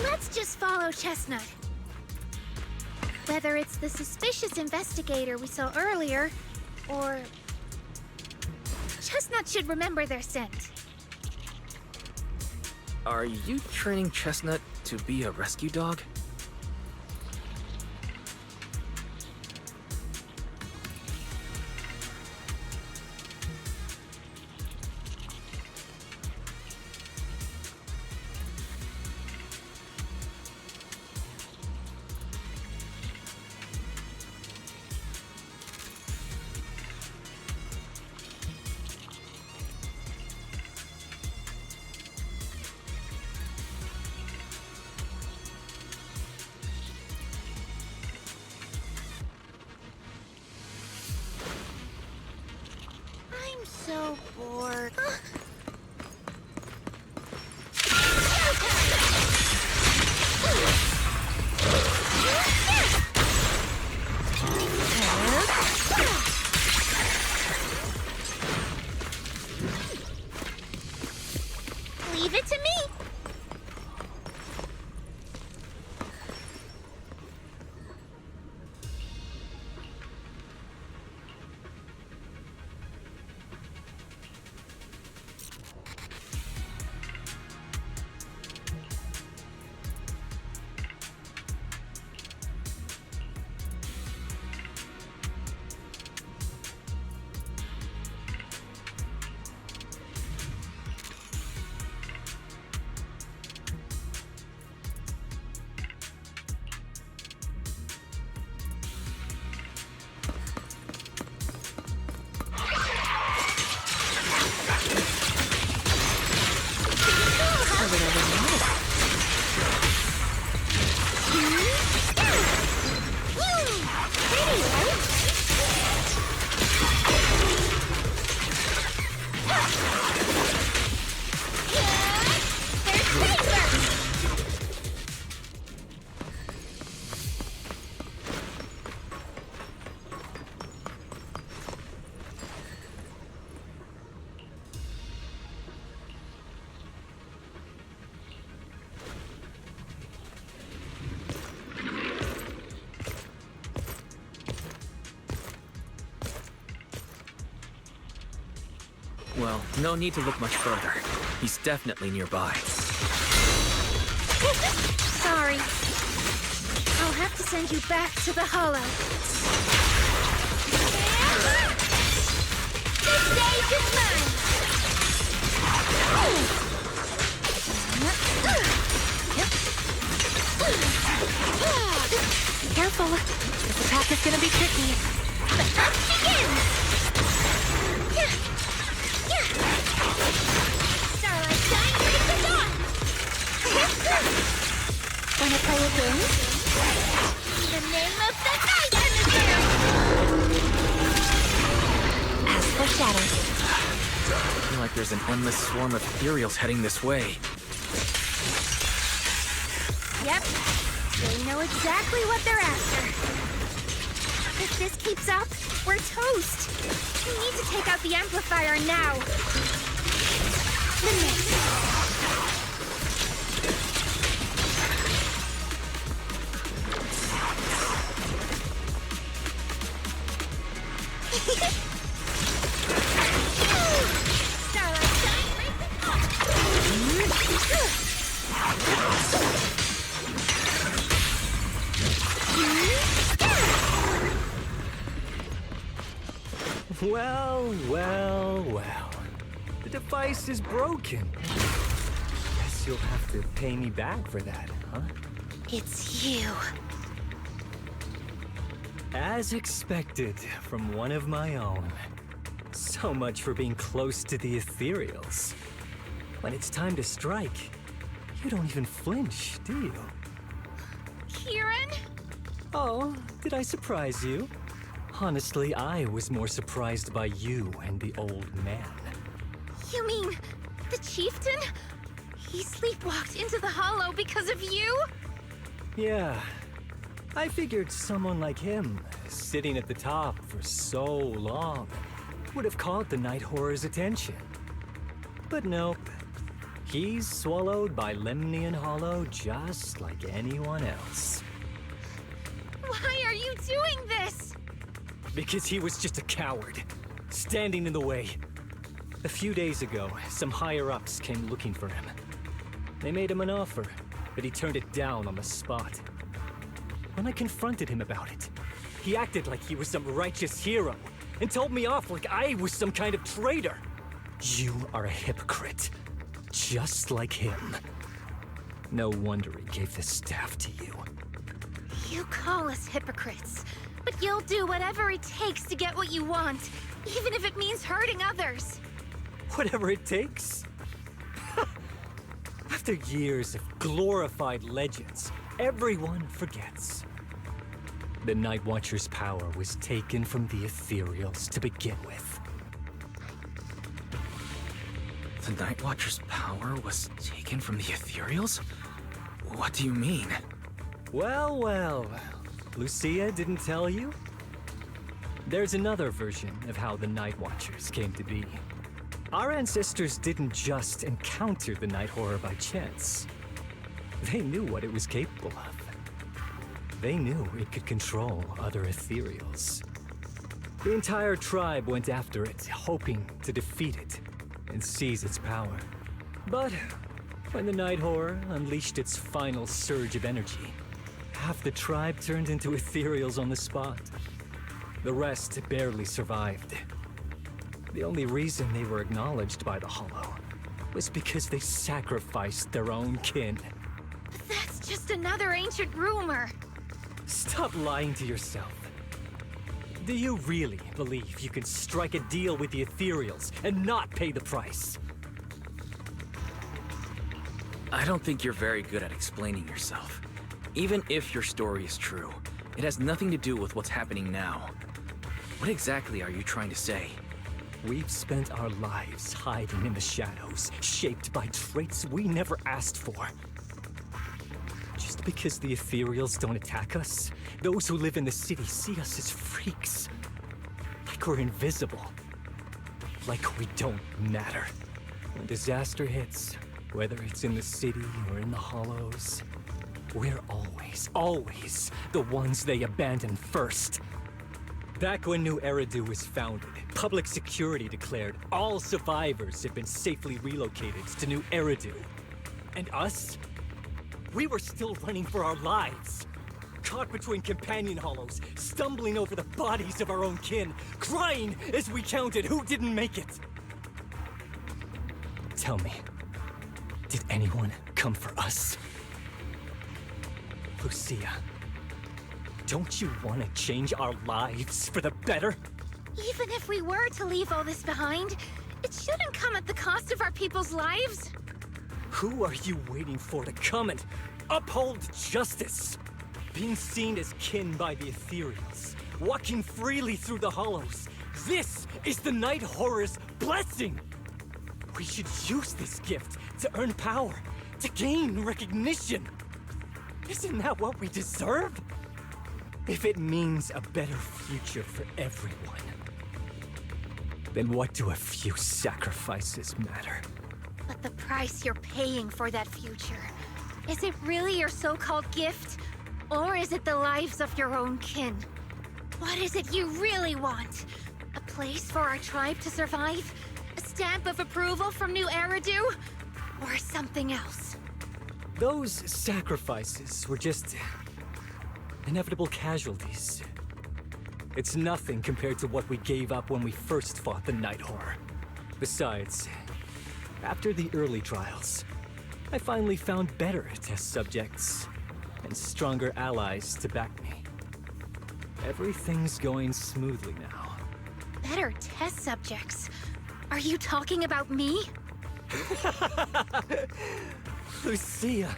[SPEAKER 5] Let's just follow Chestnut. Whether it's the suspicious investigator we saw earlier, or... Chestnut should remember their scent.
[SPEAKER 6] Are you training Chestnut to be a rescue dog?
[SPEAKER 5] so bored. Leave it to me.
[SPEAKER 6] Well, no need to look much further. He's definitely nearby.
[SPEAKER 5] Sorry. I'll have to send you back to the Hollow. The stage is mine!
[SPEAKER 1] Be careful. This attack is gonna be tricky.
[SPEAKER 5] The hunt begins! Starlight shine, break the dawn!
[SPEAKER 3] Wanna play a game?
[SPEAKER 5] The name of the night, Emissary!
[SPEAKER 3] As foreshadowed.
[SPEAKER 6] I feel like there's an endless swarm of ethereals heading this way.
[SPEAKER 5] Yep, they know exactly what they're after. If this keeps up, we're toast. We need to take out the amplifier now. Starlight shine, break the dawn!
[SPEAKER 9] Well, well, well. The device is broken. Guess you'll have to pay me back for that, huh?
[SPEAKER 5] It's you.
[SPEAKER 9] As expected from one of my own. So much for being close to the ethereals. When it's time to strike, you don't even flinch, do you?
[SPEAKER 5] Kieran?
[SPEAKER 9] Oh, did I surprise you? Honestly, I was more surprised by you and the old man.
[SPEAKER 5] You mean the chieftain? He sleepwalked into the Hollow because of you?
[SPEAKER 9] Yeah. I figured someone like him, sitting at the top for so long, would have caught the Night Horror's attention. But nope. He's swallowed by Lemnian Hollow just like anyone else.
[SPEAKER 5] Why are you doing this?
[SPEAKER 9] Because he was just a coward, standing in the way. A few days ago, some higher-ups came looking for him. They made him an offer, but he turned it down on the spot. When I confronted him about it, he acted like he was some righteous hero and told me off like I was some kind of traitor. You are a hypocrite, just like him. No wonder he gave the staff to you.
[SPEAKER 5] You call us hypocrites, but you'll do whatever it takes to get what you want, even if it means hurting others.
[SPEAKER 9] Whatever it takes? After years of glorified legends, everyone forgets. The Night Watcher's power was taken from the ethereals to begin with.
[SPEAKER 6] The Night Watcher's power was taken from the Ethereals? What do you mean?
[SPEAKER 9] Well, well, Lucia didn't tell you? There's another version of how the Night Watchers came to be. Our ancestors didn't just encounter the Night Horror by chance. They knew what it was capable of. They knew it could control other Ethereals. The entire tribe went after it, hoping to defeat it and seize its power. But when the Night Horror unleashed its final surge of energy, half the tribe turned into Ethereals on the spot. The rest barely survived. The only reason they were acknowledged by the Hollow was because they sacrificed their own kin.
[SPEAKER 5] That's just another ancient rumor.
[SPEAKER 9] Stop lying to yourself. Do you really believe you can strike a deal with the Ethereals and not pay the price?
[SPEAKER 6] I don't think you're very good at explaining yourself. Even if your story is true, it has nothing to do with what's happening now. What exactly are you trying to say?
[SPEAKER 9] We've spent our lives hiding in the shadows, shaped by traits we never asked for. Just because the Ethereals don't attack us, those who live in the city see us as freaks. Like we're invisible. Like we don't matter. When disaster hits, whether it's in the city or in the hollows, we're always the ones they abandon first. Back when New Eridu was founded, public security declared all survivors had been safely relocated to New Eridu. And us? We were still running for our lives. Caught between companion hollows, stumbling over the bodies of our own kin, crying as we counted who didn't make it. Tell me, did anyone come for us? Lucia, don't you want to change our lives for the better?
[SPEAKER 5] Even if we were to leave all this behind, it shouldn't come at the cost of our people's lives.
[SPEAKER 9] Who are you waiting for to come and uphold justice? Being seen as kin by the Ethereals, walking freely through the hollows. This is the Night Horror's blessing! We should use this gift to earn power, to gain recognition. Isn't that what we deserve? If it means a better future for everyone, then what do a few sacrifices matter?
[SPEAKER 5] But the price you're paying for that future, is it really your so-called gift? Or is it the lives of your own kin? What is it you really want? A place for our tribe to survive? A stamp of approval from New Eridu? Or something else?
[SPEAKER 9] Those sacrifices were just inevitable casualties. It's nothing compared to what we gave up when we first fought the Night Horror. Besides, after the early trials, I finally found better test subjects and stronger allies to back me. Everything's going smoothly now.
[SPEAKER 5] Better test subjects? Are you talking about me?
[SPEAKER 9] Lucia,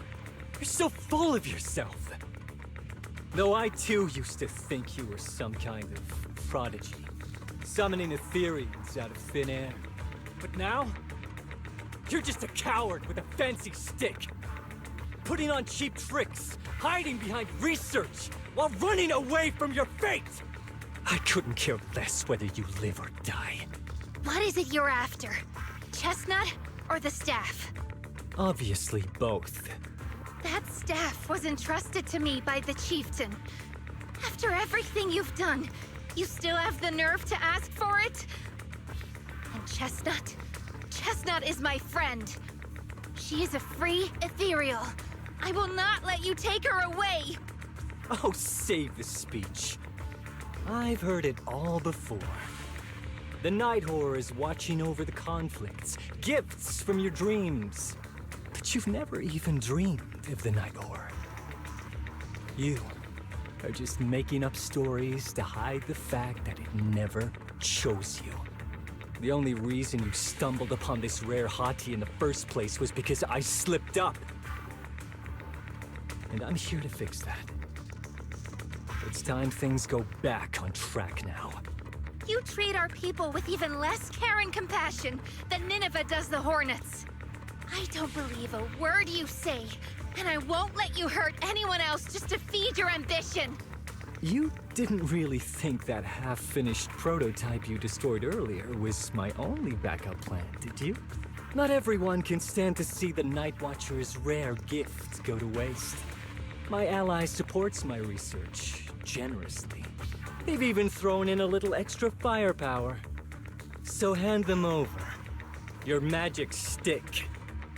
[SPEAKER 9] you're so full of yourself. Though I too used to think you were some kind of prodigy, summoning Ethereals out of thin air. But now, you're just a coward with a fancy stick. Putting on cheap tricks, hiding behind research, while running away from your fate! I couldn't care less whether you live or die.
[SPEAKER 5] What is it you're after? Chestnut or the staff?
[SPEAKER 9] Obviously both.
[SPEAKER 5] That staff was entrusted to me by the chieftain. After everything you've done, you still have the nerve to ask for it? And Chestnut? Chestnut is my friend. She is a free ethereal. I will not let you take her away!
[SPEAKER 9] Oh, save the speech. I've heard it all before. The Night Horror is watching over the conflicts, gifts from your dreams. But you've never even dreamed of the Night Horror. You are just making up stories to hide the fact that it never chose you. The only reason you stumbled upon this rare hottie in the first place was because I slipped up. And I'm here to fix that. It's time things go back on track now.
[SPEAKER 5] You treat our people with even less care and compassion than Nineveh does the Hornets. I don't believe a word you say, and I won't let you hurt anyone else just to feed your ambition.
[SPEAKER 9] You didn't really think that half-finished prototype you destroyed earlier was my only backup plan, did you? Not everyone can stand to see the Night Watcher's rare gift go to waste. My ally supports my research generously. They've even thrown in a little extra firepower. So hand them over. Your magic stick.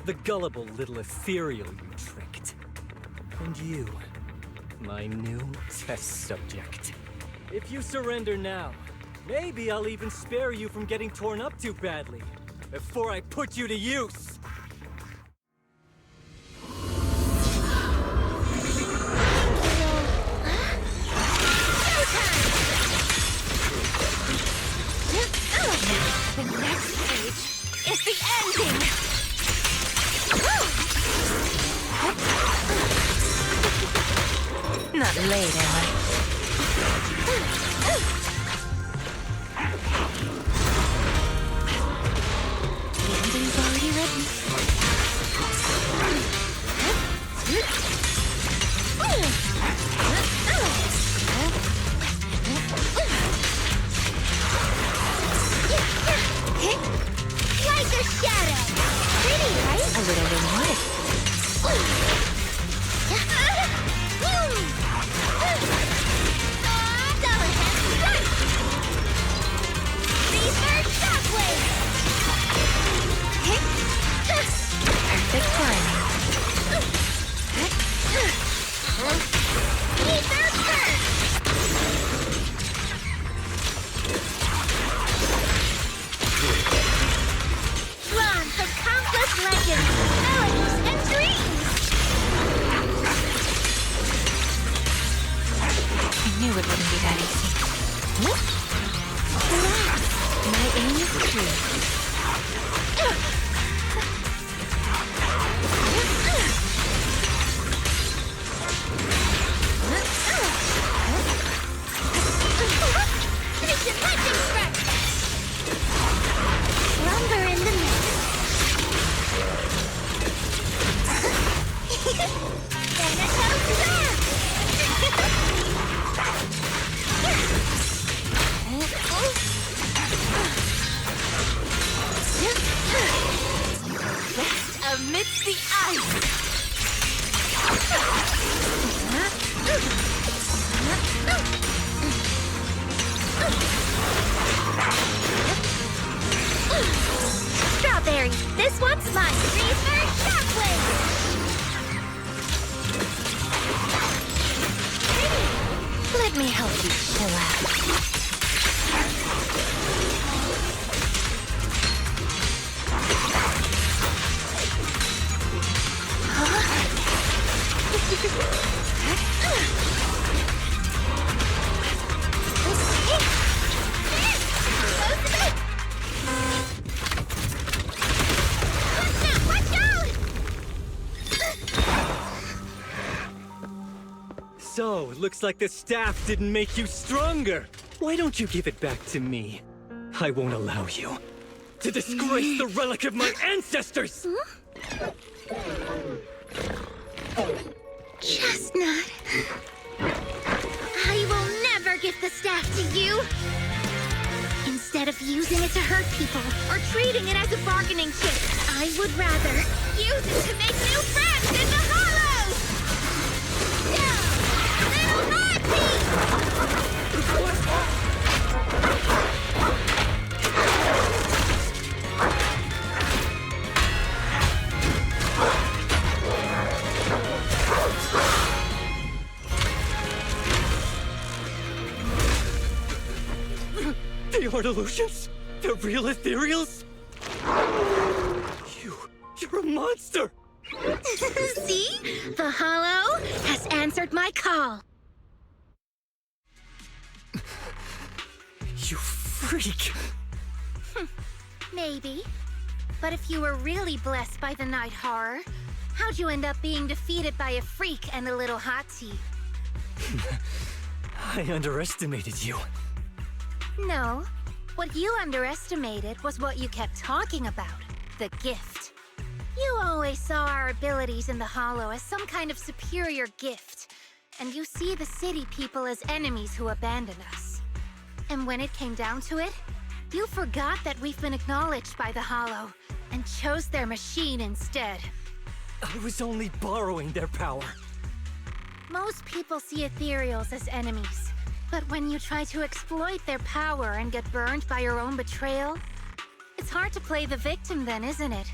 [SPEAKER 9] The gullible little ethereal you tricked. And you, my new test subject. If you surrender now, maybe I'll even spare you from getting torn up too badly before I put you to use.
[SPEAKER 5] The next page is the ending!
[SPEAKER 7] Not late, am I?
[SPEAKER 5] The ending's already written. Like a shadow! Pretty, right?
[SPEAKER 7] A little dramatic.
[SPEAKER 5] Double hand strike! Reverse shockwave!
[SPEAKER 7] Perfect timing.
[SPEAKER 5] Ether burst! Drawn from countless legends, melodies, and dreams!
[SPEAKER 7] I knew it wouldn't be that easy. Relax. My aim is true.
[SPEAKER 5] Finish it, lightning strike! Slumber in the mist. Manato slam! Rest amidst the ice! Strawberry, this one's mine! Reverse shockwave!
[SPEAKER 7] Let me help you chill out.
[SPEAKER 9] So, looks like the staff didn't make you stronger. Why don't you give it back to me? I won't allow you to disgrace the relic of my ancestors!
[SPEAKER 5] Chestnut. I will never give the staff to you. Instead of using it to hurt people or treating it as a bargaining chip, I would rather use it to make new friends in the hollows. Little heartbeat!
[SPEAKER 9] The art illusions? The real ethereals? You're a monster!
[SPEAKER 5] See? The hollow has answered my call.
[SPEAKER 9] You freak!
[SPEAKER 5] Maybe. But if you were really blessed by the night horror, how'd you end up being defeated by a freak and a little hot tea?
[SPEAKER 9] I underestimated you.
[SPEAKER 5] No, What you underestimated was what you kept talking about, the gift. You always saw our abilities in the Hollow as some kind of superior gift, and you see the city people as enemies who abandoned us. And when it came down to it, you forgot that we've been acknowledged by the Hollow, and chose their machine instead.
[SPEAKER 9] I was only borrowing their power.
[SPEAKER 5] Most people see ethereals as enemies, but when you try to exploit their power and get burned by your own betrayal, it's hard to play the victim then, isn't it?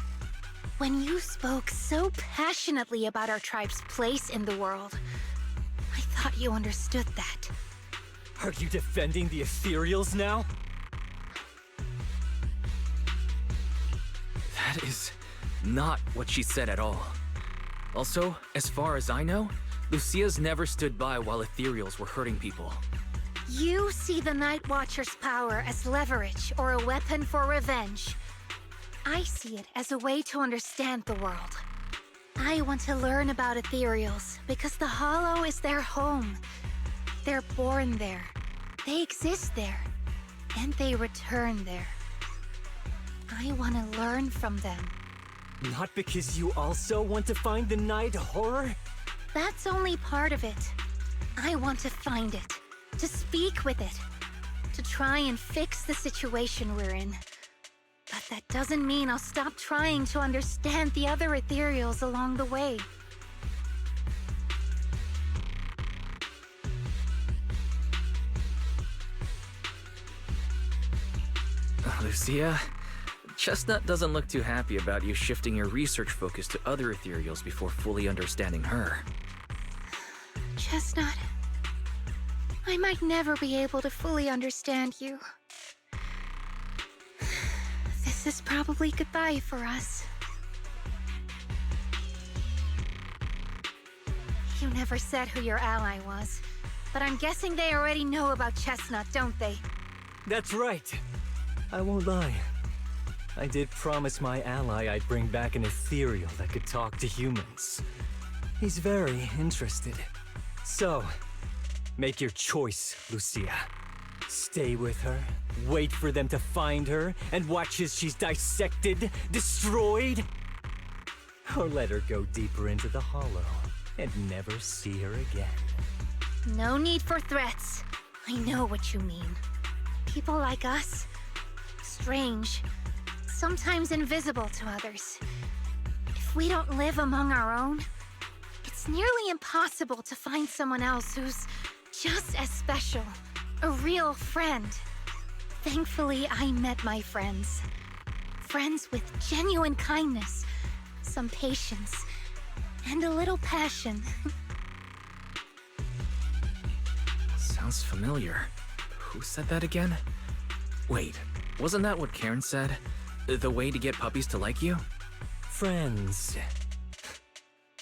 [SPEAKER 5] When you spoke so passionately about our tribe's place in the world, I thought you understood that.
[SPEAKER 9] Are you defending the ethereals now?
[SPEAKER 6] That is not what she said at all. Also, as far as I know, Lucia's never stood by while ethereals were hurting people.
[SPEAKER 5] You see the Night Watcher's power as leverage or a weapon for revenge. I see it as a way to understand the world. I want to learn about ethereals because the Hollow is their home. They're born there, they exist there, and they return there. I want to learn from them.
[SPEAKER 9] Not because you also want to find the Night Horror?
[SPEAKER 5] That's only part of it. I want to find it, to speak with it, to try and fix the situation we're in. But that doesn't mean I'll stop trying to understand the other ethereals along the way.
[SPEAKER 6] Lucia, Chestnut doesn't look too happy about you shifting your research focus to other ethereals before fully understanding her.
[SPEAKER 5] Chestnut, I might never be able to fully understand you. This is probably goodbye for us. You never said who your ally was, but I'm guessing they already know about Chestnut, don't they?
[SPEAKER 9] That's right. I won't lie. I did promise my ally I'd bring back an ethereal that could talk to humans. He's very interested. So, make your choice, Lucia. Stay with her, wait for them to find her, and watch as she's dissected, destroyed? Or let her go deeper into the Hollow and never see her again.
[SPEAKER 5] No need for threats. I know what you mean. People like us, strange, sometimes invisible to others. If we don't live among our own, it's nearly impossible to find someone else who's just as special, a real friend. Thankfully, I met my friends. Friends with genuine kindness, some patience, and a little passion.
[SPEAKER 6] Sounds familiar. Who said that again? Wait, wasn't that what Karen said? The way to get puppies to like you?
[SPEAKER 9] Friends.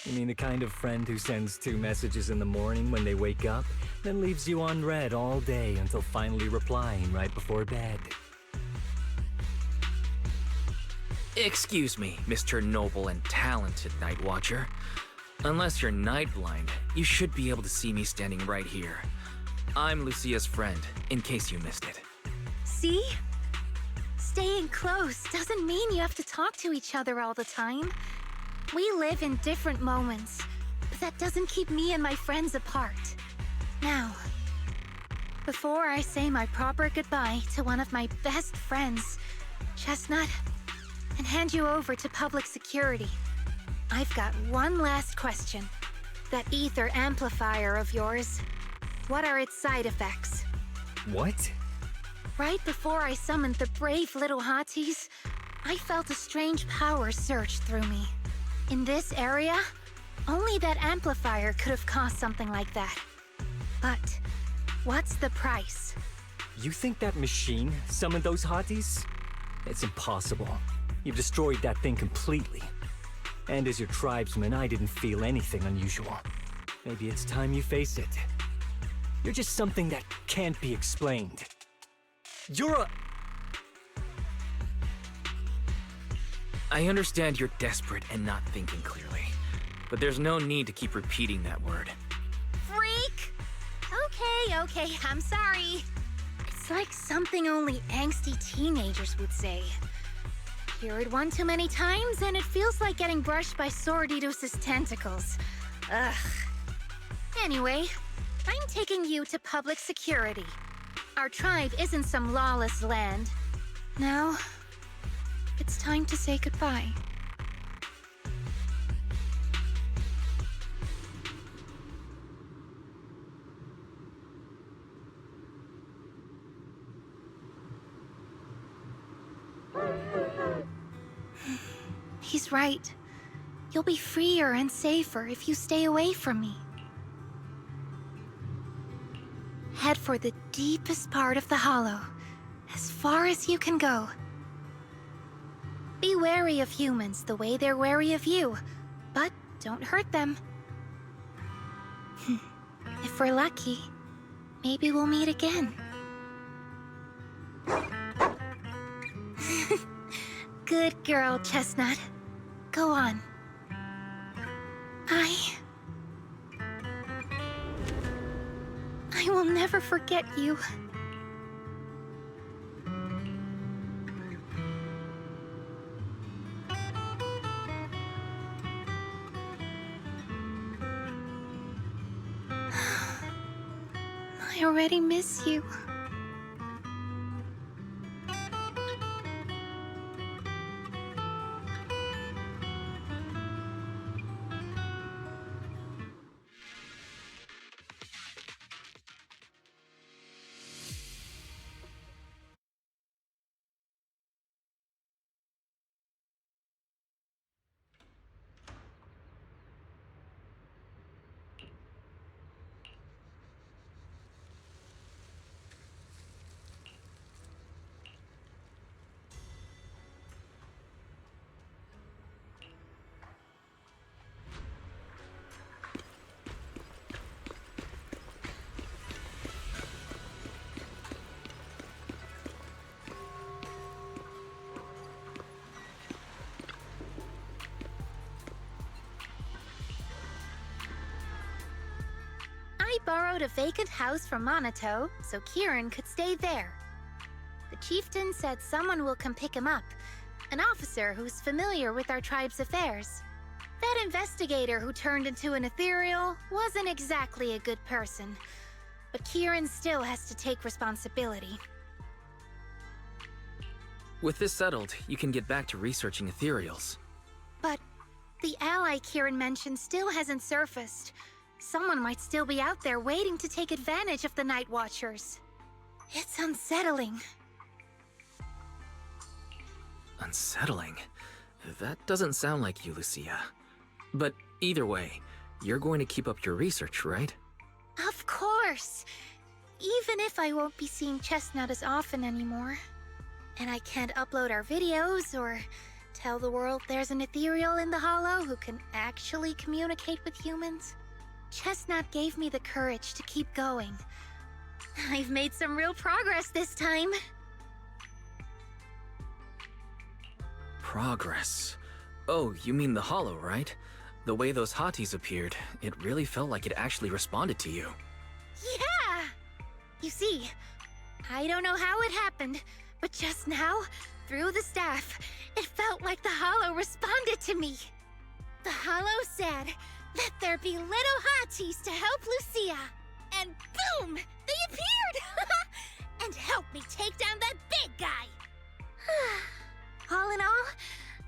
[SPEAKER 9] You mean the kind of friend who sends 2 messages in the morning when they wake up, then leaves you unread all day until finally replying right before bed?
[SPEAKER 6] Excuse me, Mr. Noble and Talented Night Watcher. Unless you're night blind, you should be able to see me standing right here. I'm Lucia's friend, in case you missed it.
[SPEAKER 5] See? Staying close doesn't mean you have to talk to each other all the time. We live in different moments, but that doesn't keep me and my friends apart. Now, before I say my proper goodbye to one of my best friends, Chestnut, and hand you over to public security, I've got one last question. That ether amplifier of yours, what are its side effects?
[SPEAKER 9] What?
[SPEAKER 5] Right before I summoned the brave little hotties, I felt a strange power surge through me. In this area, only that amplifier could have caused something like that. But what's the price?
[SPEAKER 9] You think that machine summoned those hotties? It's impossible. You've destroyed that thing completely. And as your tribesman, I didn't feel anything unusual. Maybe it's time you face it. You're just something that can't be explained. You're a...
[SPEAKER 6] I understand you're desperate and not thinking clearly, but there's no need to keep repeating that word.
[SPEAKER 5] Freak! Okay, I'm sorry. It's like something only angsty teenagers would say. Hear it one too many times, and it feels like getting brushed by Swordidus' tentacles. Ugh. Anyway, I'm taking you to public security. Our tribe isn't some lawless land. Now, it's time to say goodbye. He's right. You'll be freer and safer if you stay away from me. Head for the deepest part of the hollow, as far as you can go. Be wary of humans the way they're wary of you, but don't hurt them. If we're lucky, maybe we'll meet again. Good girl, Chestnut. Go on. I will never forget you. I already miss you. I borrowed a vacant house from Manato so Kieran could stay there. The chieftain said someone will come pick him up, an officer who's familiar with our tribe's affairs. That investigator who turned into an ethereal wasn't exactly a good person, but Kieran still has to take responsibility.
[SPEAKER 6] With this settled, you can get back to researching ethereals.
[SPEAKER 5] But the ally Kieran mentioned still hasn't surfaced. Someone might still be out there waiting to take advantage of the Night Watchers. It's unsettling.
[SPEAKER 6] Unsettling? That doesn't sound like you, Lucia. But either way, you're going to keep up your research, right?
[SPEAKER 5] Of course! Even if I won't be seeing Chestnut as often anymore. And I can't upload our videos or tell the world there's an ethereal in the hollow who can actually communicate with humans. Chestnut gave me the courage to keep going. I've made some real progress this time.
[SPEAKER 6] Progress? Oh, you mean the hollow, right? The way those hotties appeared, it really felt like it actually responded to you.
[SPEAKER 5] Yeah! You see, I don't know how it happened, but just now, through the staff, it felt like the hollow responded to me. The hollow said, "Let there be little hotties to help Lucia." And boom! They appeared! And helped me take down that big guy! All in all,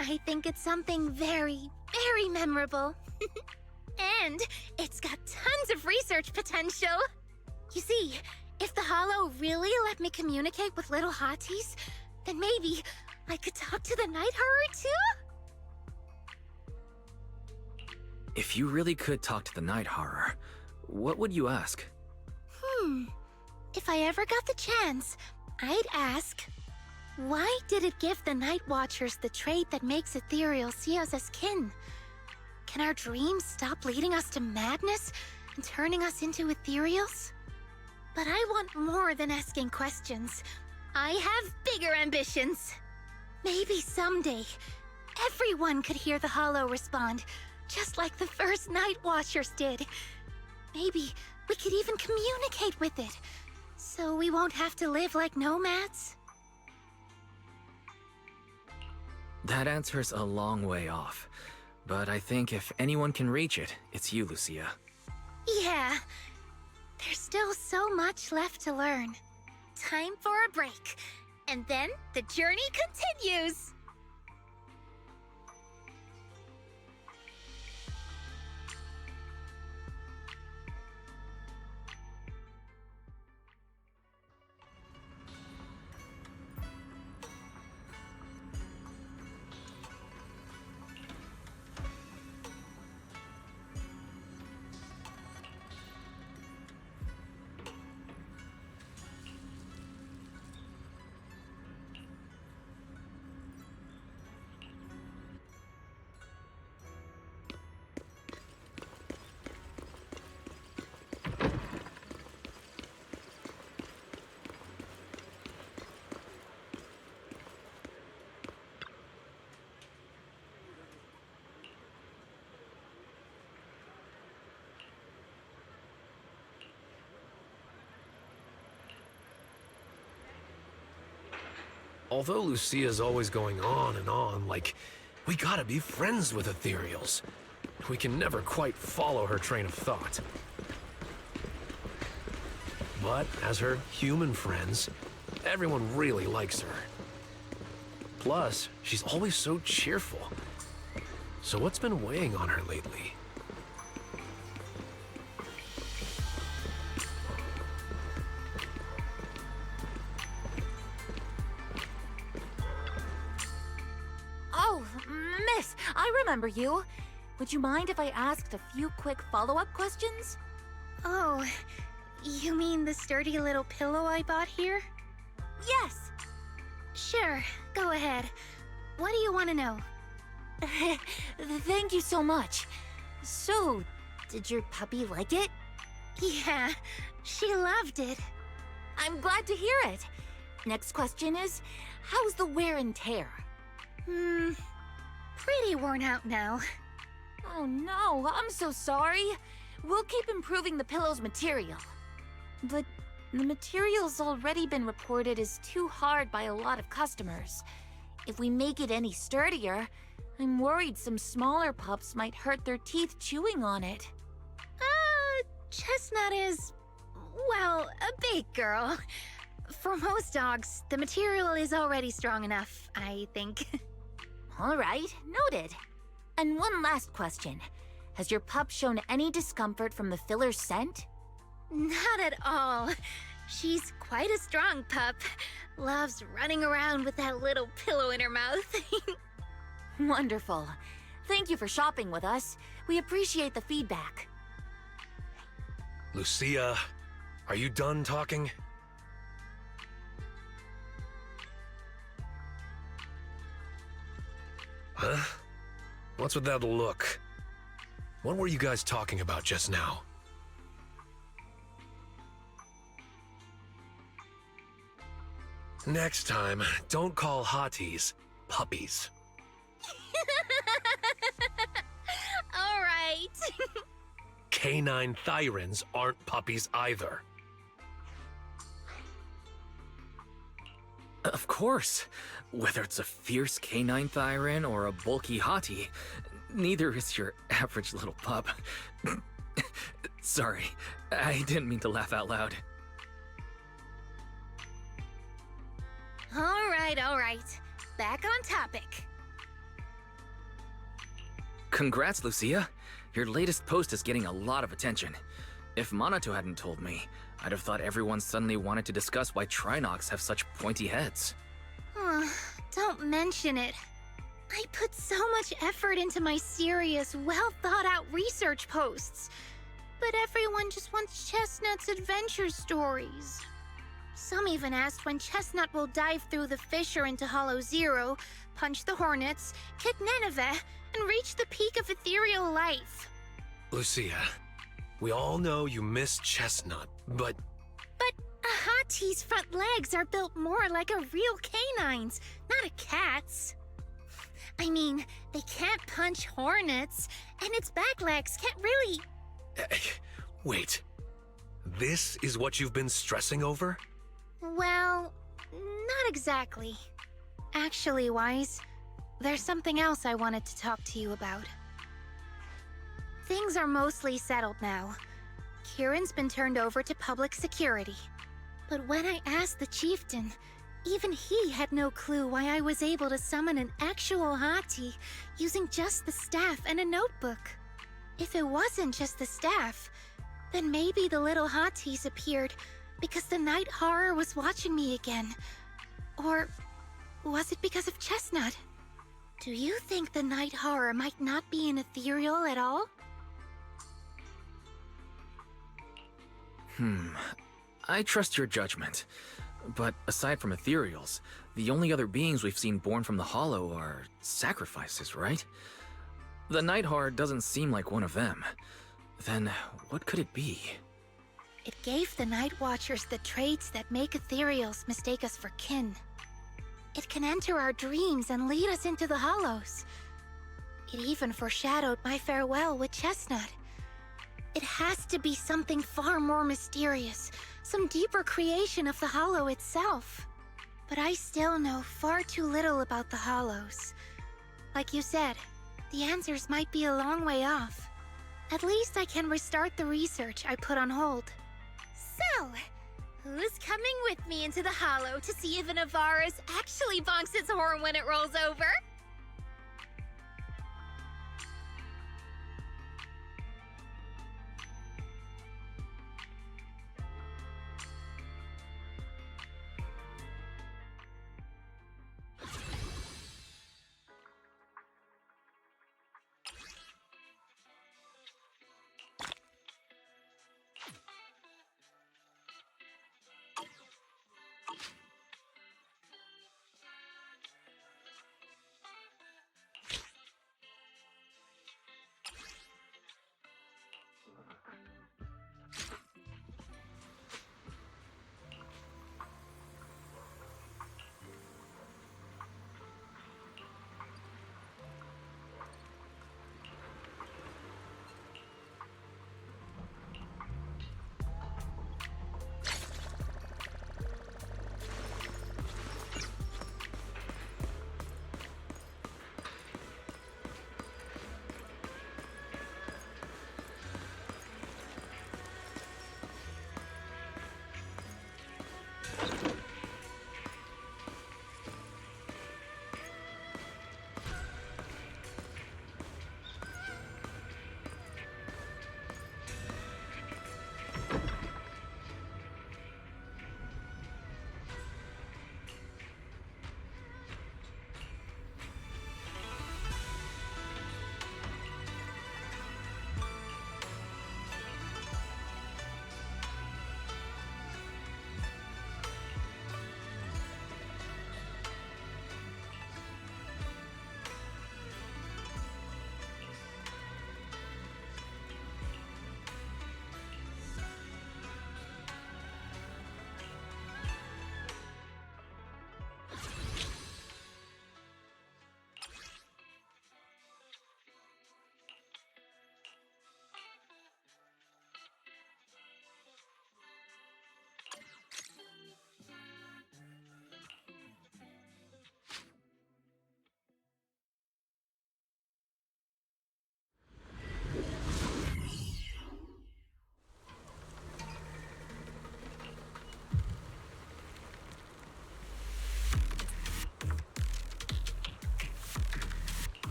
[SPEAKER 5] I think it's something very, very memorable. And it's got tons of research potential. You see, if the hollow really let me communicate with little hotties, then maybe I could talk to the night horror too?
[SPEAKER 6] If you really could talk to the night horror, what would you ask?
[SPEAKER 5] If I ever got the chance, I'd ask, why did it give the Night Watchers the trait that makes ethereal see us as kin? Can our dreams stop leading us to madness and turning us into ethereals? But I want more than asking questions. I have bigger ambitions. Maybe someday, everyone could hear the hollow respond, just like the first Night Watchers did. Maybe we could even communicate with it. So So we won't have to live like nomads?
[SPEAKER 6] That answer's a long way off. But I think if anyone can reach it, it's you, Lucia.
[SPEAKER 5] Yeah. There's still so much left to learn. Time for a break. And then the journey continues!
[SPEAKER 2] Although Lucia's always going on and on, like, we gotta be friends with ethereals. We can never quite follow her train of thought. But as her human friends, everyone really likes her. Plus, she's always so cheerful. So what's been weighing on her lately?
[SPEAKER 7] Oh, miss, I remember you. Would you mind if I asked a few quick follow-up questions?
[SPEAKER 5] Oh, you mean the sturdy little pillow I bought here?
[SPEAKER 7] Yes.
[SPEAKER 5] Sure, go ahead. What do you want to know?
[SPEAKER 7] Thank you so much. So, did your puppy like it?
[SPEAKER 5] Yeah, she loved it.
[SPEAKER 7] I'm glad to hear it. Next question is, how's the wear and tear?
[SPEAKER 5] Pretty worn out now.
[SPEAKER 7] Oh no, I'm so sorry. We'll keep improving the pillow's material. But the material's already been reported as too hard by a lot of customers. If we make it any sturdier, I'm worried some smaller pups might hurt their teeth chewing on it.
[SPEAKER 5] Chestnut is, well, a big girl. For most dogs, the material is already strong enough, I think.
[SPEAKER 7] All right, noted. And one last question. Has your pup shown any discomfort from the filler's scent?
[SPEAKER 5] Not at all. She's quite a strong pup. Loves running around with that little pillow in her mouth.
[SPEAKER 7] Wonderful. Thank you for shopping with us. We appreciate the feedback.
[SPEAKER 2] Lucia, are you done talking? Huh? What's with that look? What were you guys talking about just now? Next time, don't call hotties puppies.
[SPEAKER 5] All right.
[SPEAKER 2] Canine thyrans aren't puppies either.
[SPEAKER 6] Of course. Whether it's a fierce canine thyran or a bulky hottie, neither is your average little pup. Sorry, I didn't mean to laugh out loud.
[SPEAKER 5] All right. Back on topic.
[SPEAKER 6] Congrats, Lucia. Your latest post is getting a lot of attention. If Manato hadn't told me, I'd have thought everyone suddenly wanted to discuss why Trinocs have such pointy heads.
[SPEAKER 5] Don't mention it. I put so much effort into my serious, well-thought-out research posts. But everyone just wants Chestnut's adventure stories. Some even asked when Chestnut will dive through the fissure into Hollow Zero, punch the Hornets, kick Nineveh, and reach the peak of ethereal life.
[SPEAKER 2] Lucia, we all know you miss Chestnut, but...
[SPEAKER 5] But a hottie's front legs are built more like a real canine's, not a cat's. I mean, they can't punch hornets, and its back legs can't really...
[SPEAKER 2] Wait. This is what you've been stressing over?
[SPEAKER 5] Well, not exactly. Actually, Wise, there's something else I wanted to talk to you about. Things are mostly settled now. Kieran's been turned over to public security. But when I asked the chieftain, even he had no clue why I was able to summon an actual hati using just the staff and a notebook. If it wasn't just the staff, then maybe the little hatis appeared because the night horror was watching me again. Or was it because of Chestnut? Do you think the night horror might not be an ethereal at all?
[SPEAKER 6] I trust your judgment. But aside from ethereals, the only other beings we've seen born from the Hollow are sacrifices, right? The night horror doesn't seem like one of them. Then what could it be?
[SPEAKER 5] It gave the Night Watchers the traits that make ethereals mistake us for kin. It can enter our dreams and lead us into the Hollows. It even foreshadowed my farewell with Chestnut. It has to be something far more mysterious, some deeper creation of the Hollow itself. But I still know far too little about the Hollows. Like you said, the answers might be a long way off. At least I can restart the research I put on hold.
[SPEAKER 10] So, who's coming with me into the Hollow to see if an Avaris actually bonks its horn when it rolls over?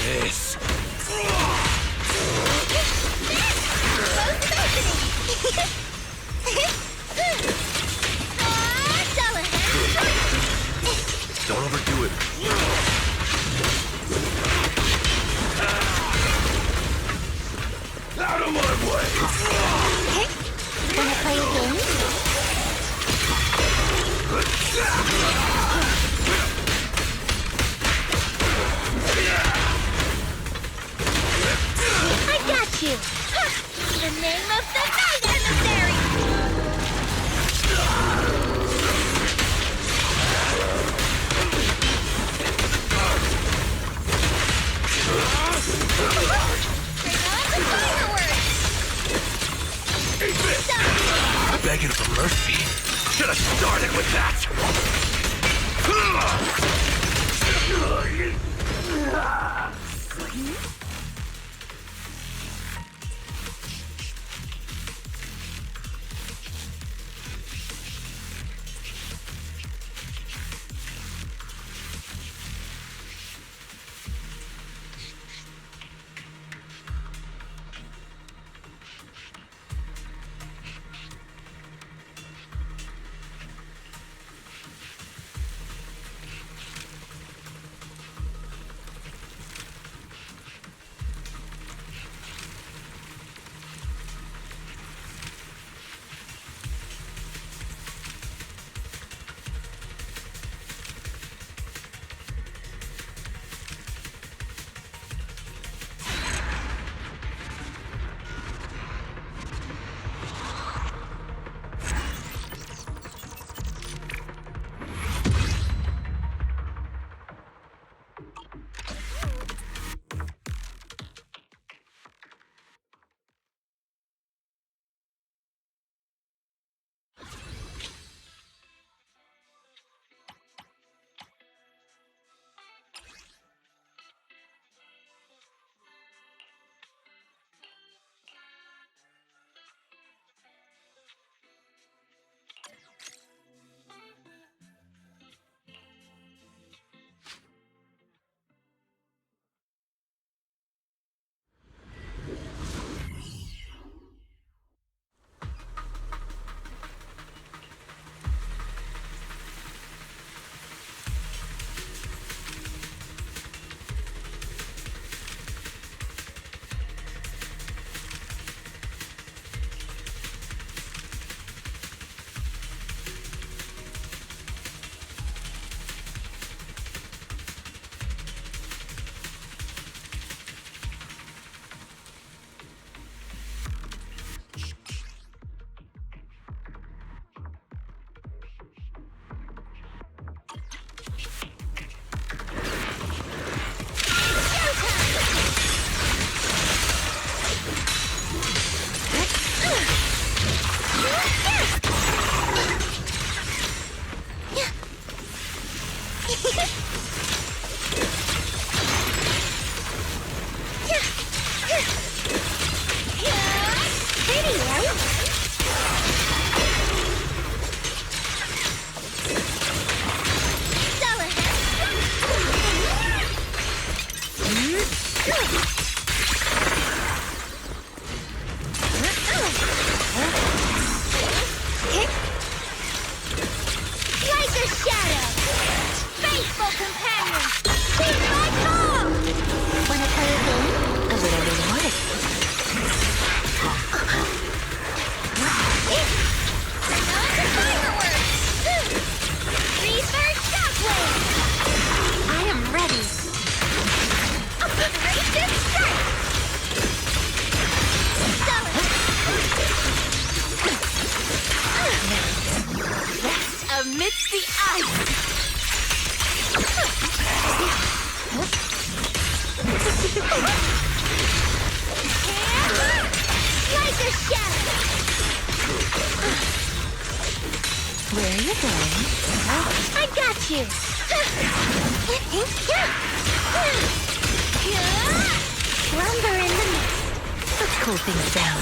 [SPEAKER 2] This. Don't overdo it. Out of my way!
[SPEAKER 10] Pretty, right?
[SPEAKER 3] Like a shadow! Faithful companion! Hear my call! Wanna play a game? A little reward.
[SPEAKER 10] Another fireworks! Reverse shockwave!
[SPEAKER 3] I am ready.
[SPEAKER 10] Operation strike!
[SPEAKER 3] Rest amidst the ice!
[SPEAKER 10] Like a shadow!
[SPEAKER 3] Where are you going?
[SPEAKER 10] I got you!
[SPEAKER 3] Lumber in the mist. Let's cool things down.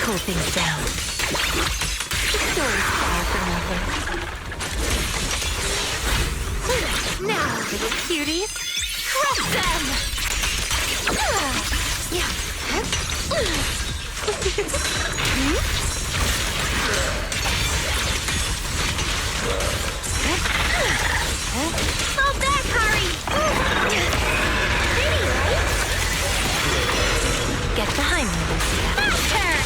[SPEAKER 3] cool things down. The story's far from over. Now, little cuties, crush them!
[SPEAKER 10] Fall back, Hari! Pretty, right?
[SPEAKER 3] Get behind me, Lucia.
[SPEAKER 10] My turn!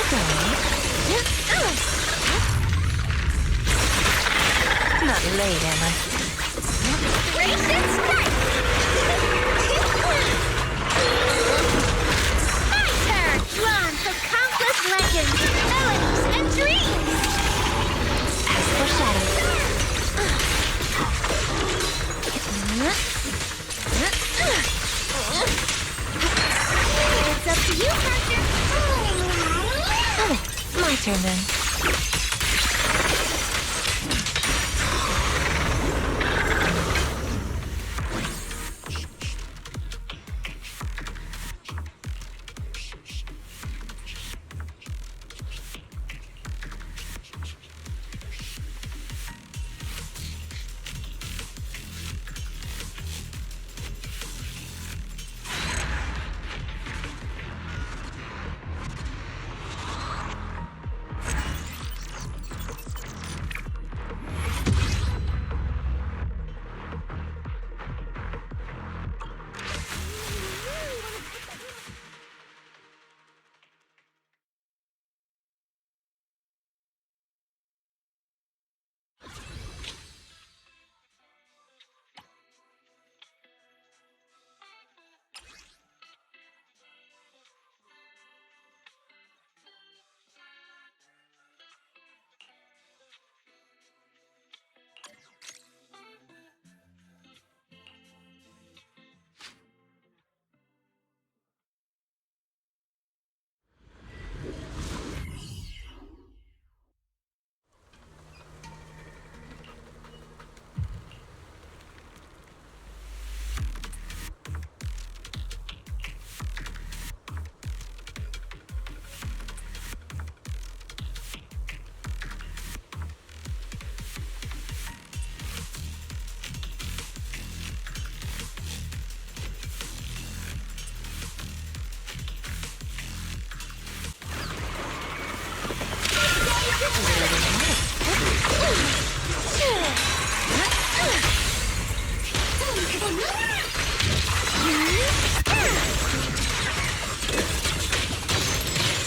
[SPEAKER 7] you going? Not late, am I?
[SPEAKER 10] Inspiration strike! My turn! Drawn from countless legends, melodies, and dreams!
[SPEAKER 7] As foreshadowed.
[SPEAKER 10] It's up to you, Hunter!
[SPEAKER 7] Oh, my turn then.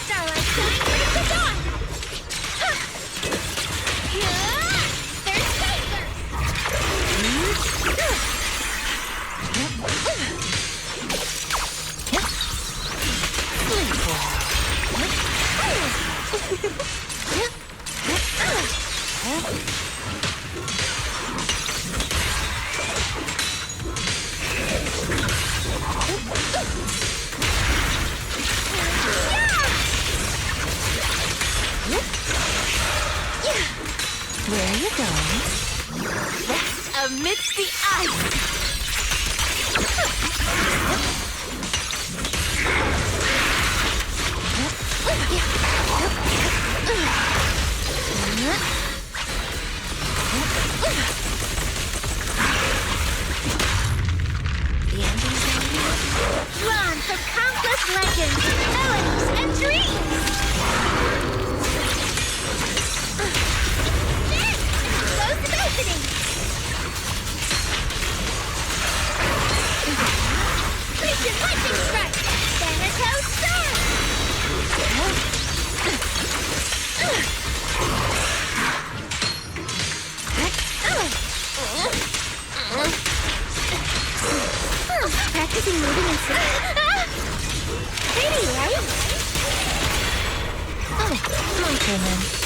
[SPEAKER 10] Starlight shine brings the dawn! There's Phasers!
[SPEAKER 7] Where are you going?
[SPEAKER 10] Rest amidst the ice! Drawn from countless legends, melodies, and dreams! Explosive opening! Creature lightning strike! Manato storm! Practicing moving in pretty, right?
[SPEAKER 7] Oh, my turn then.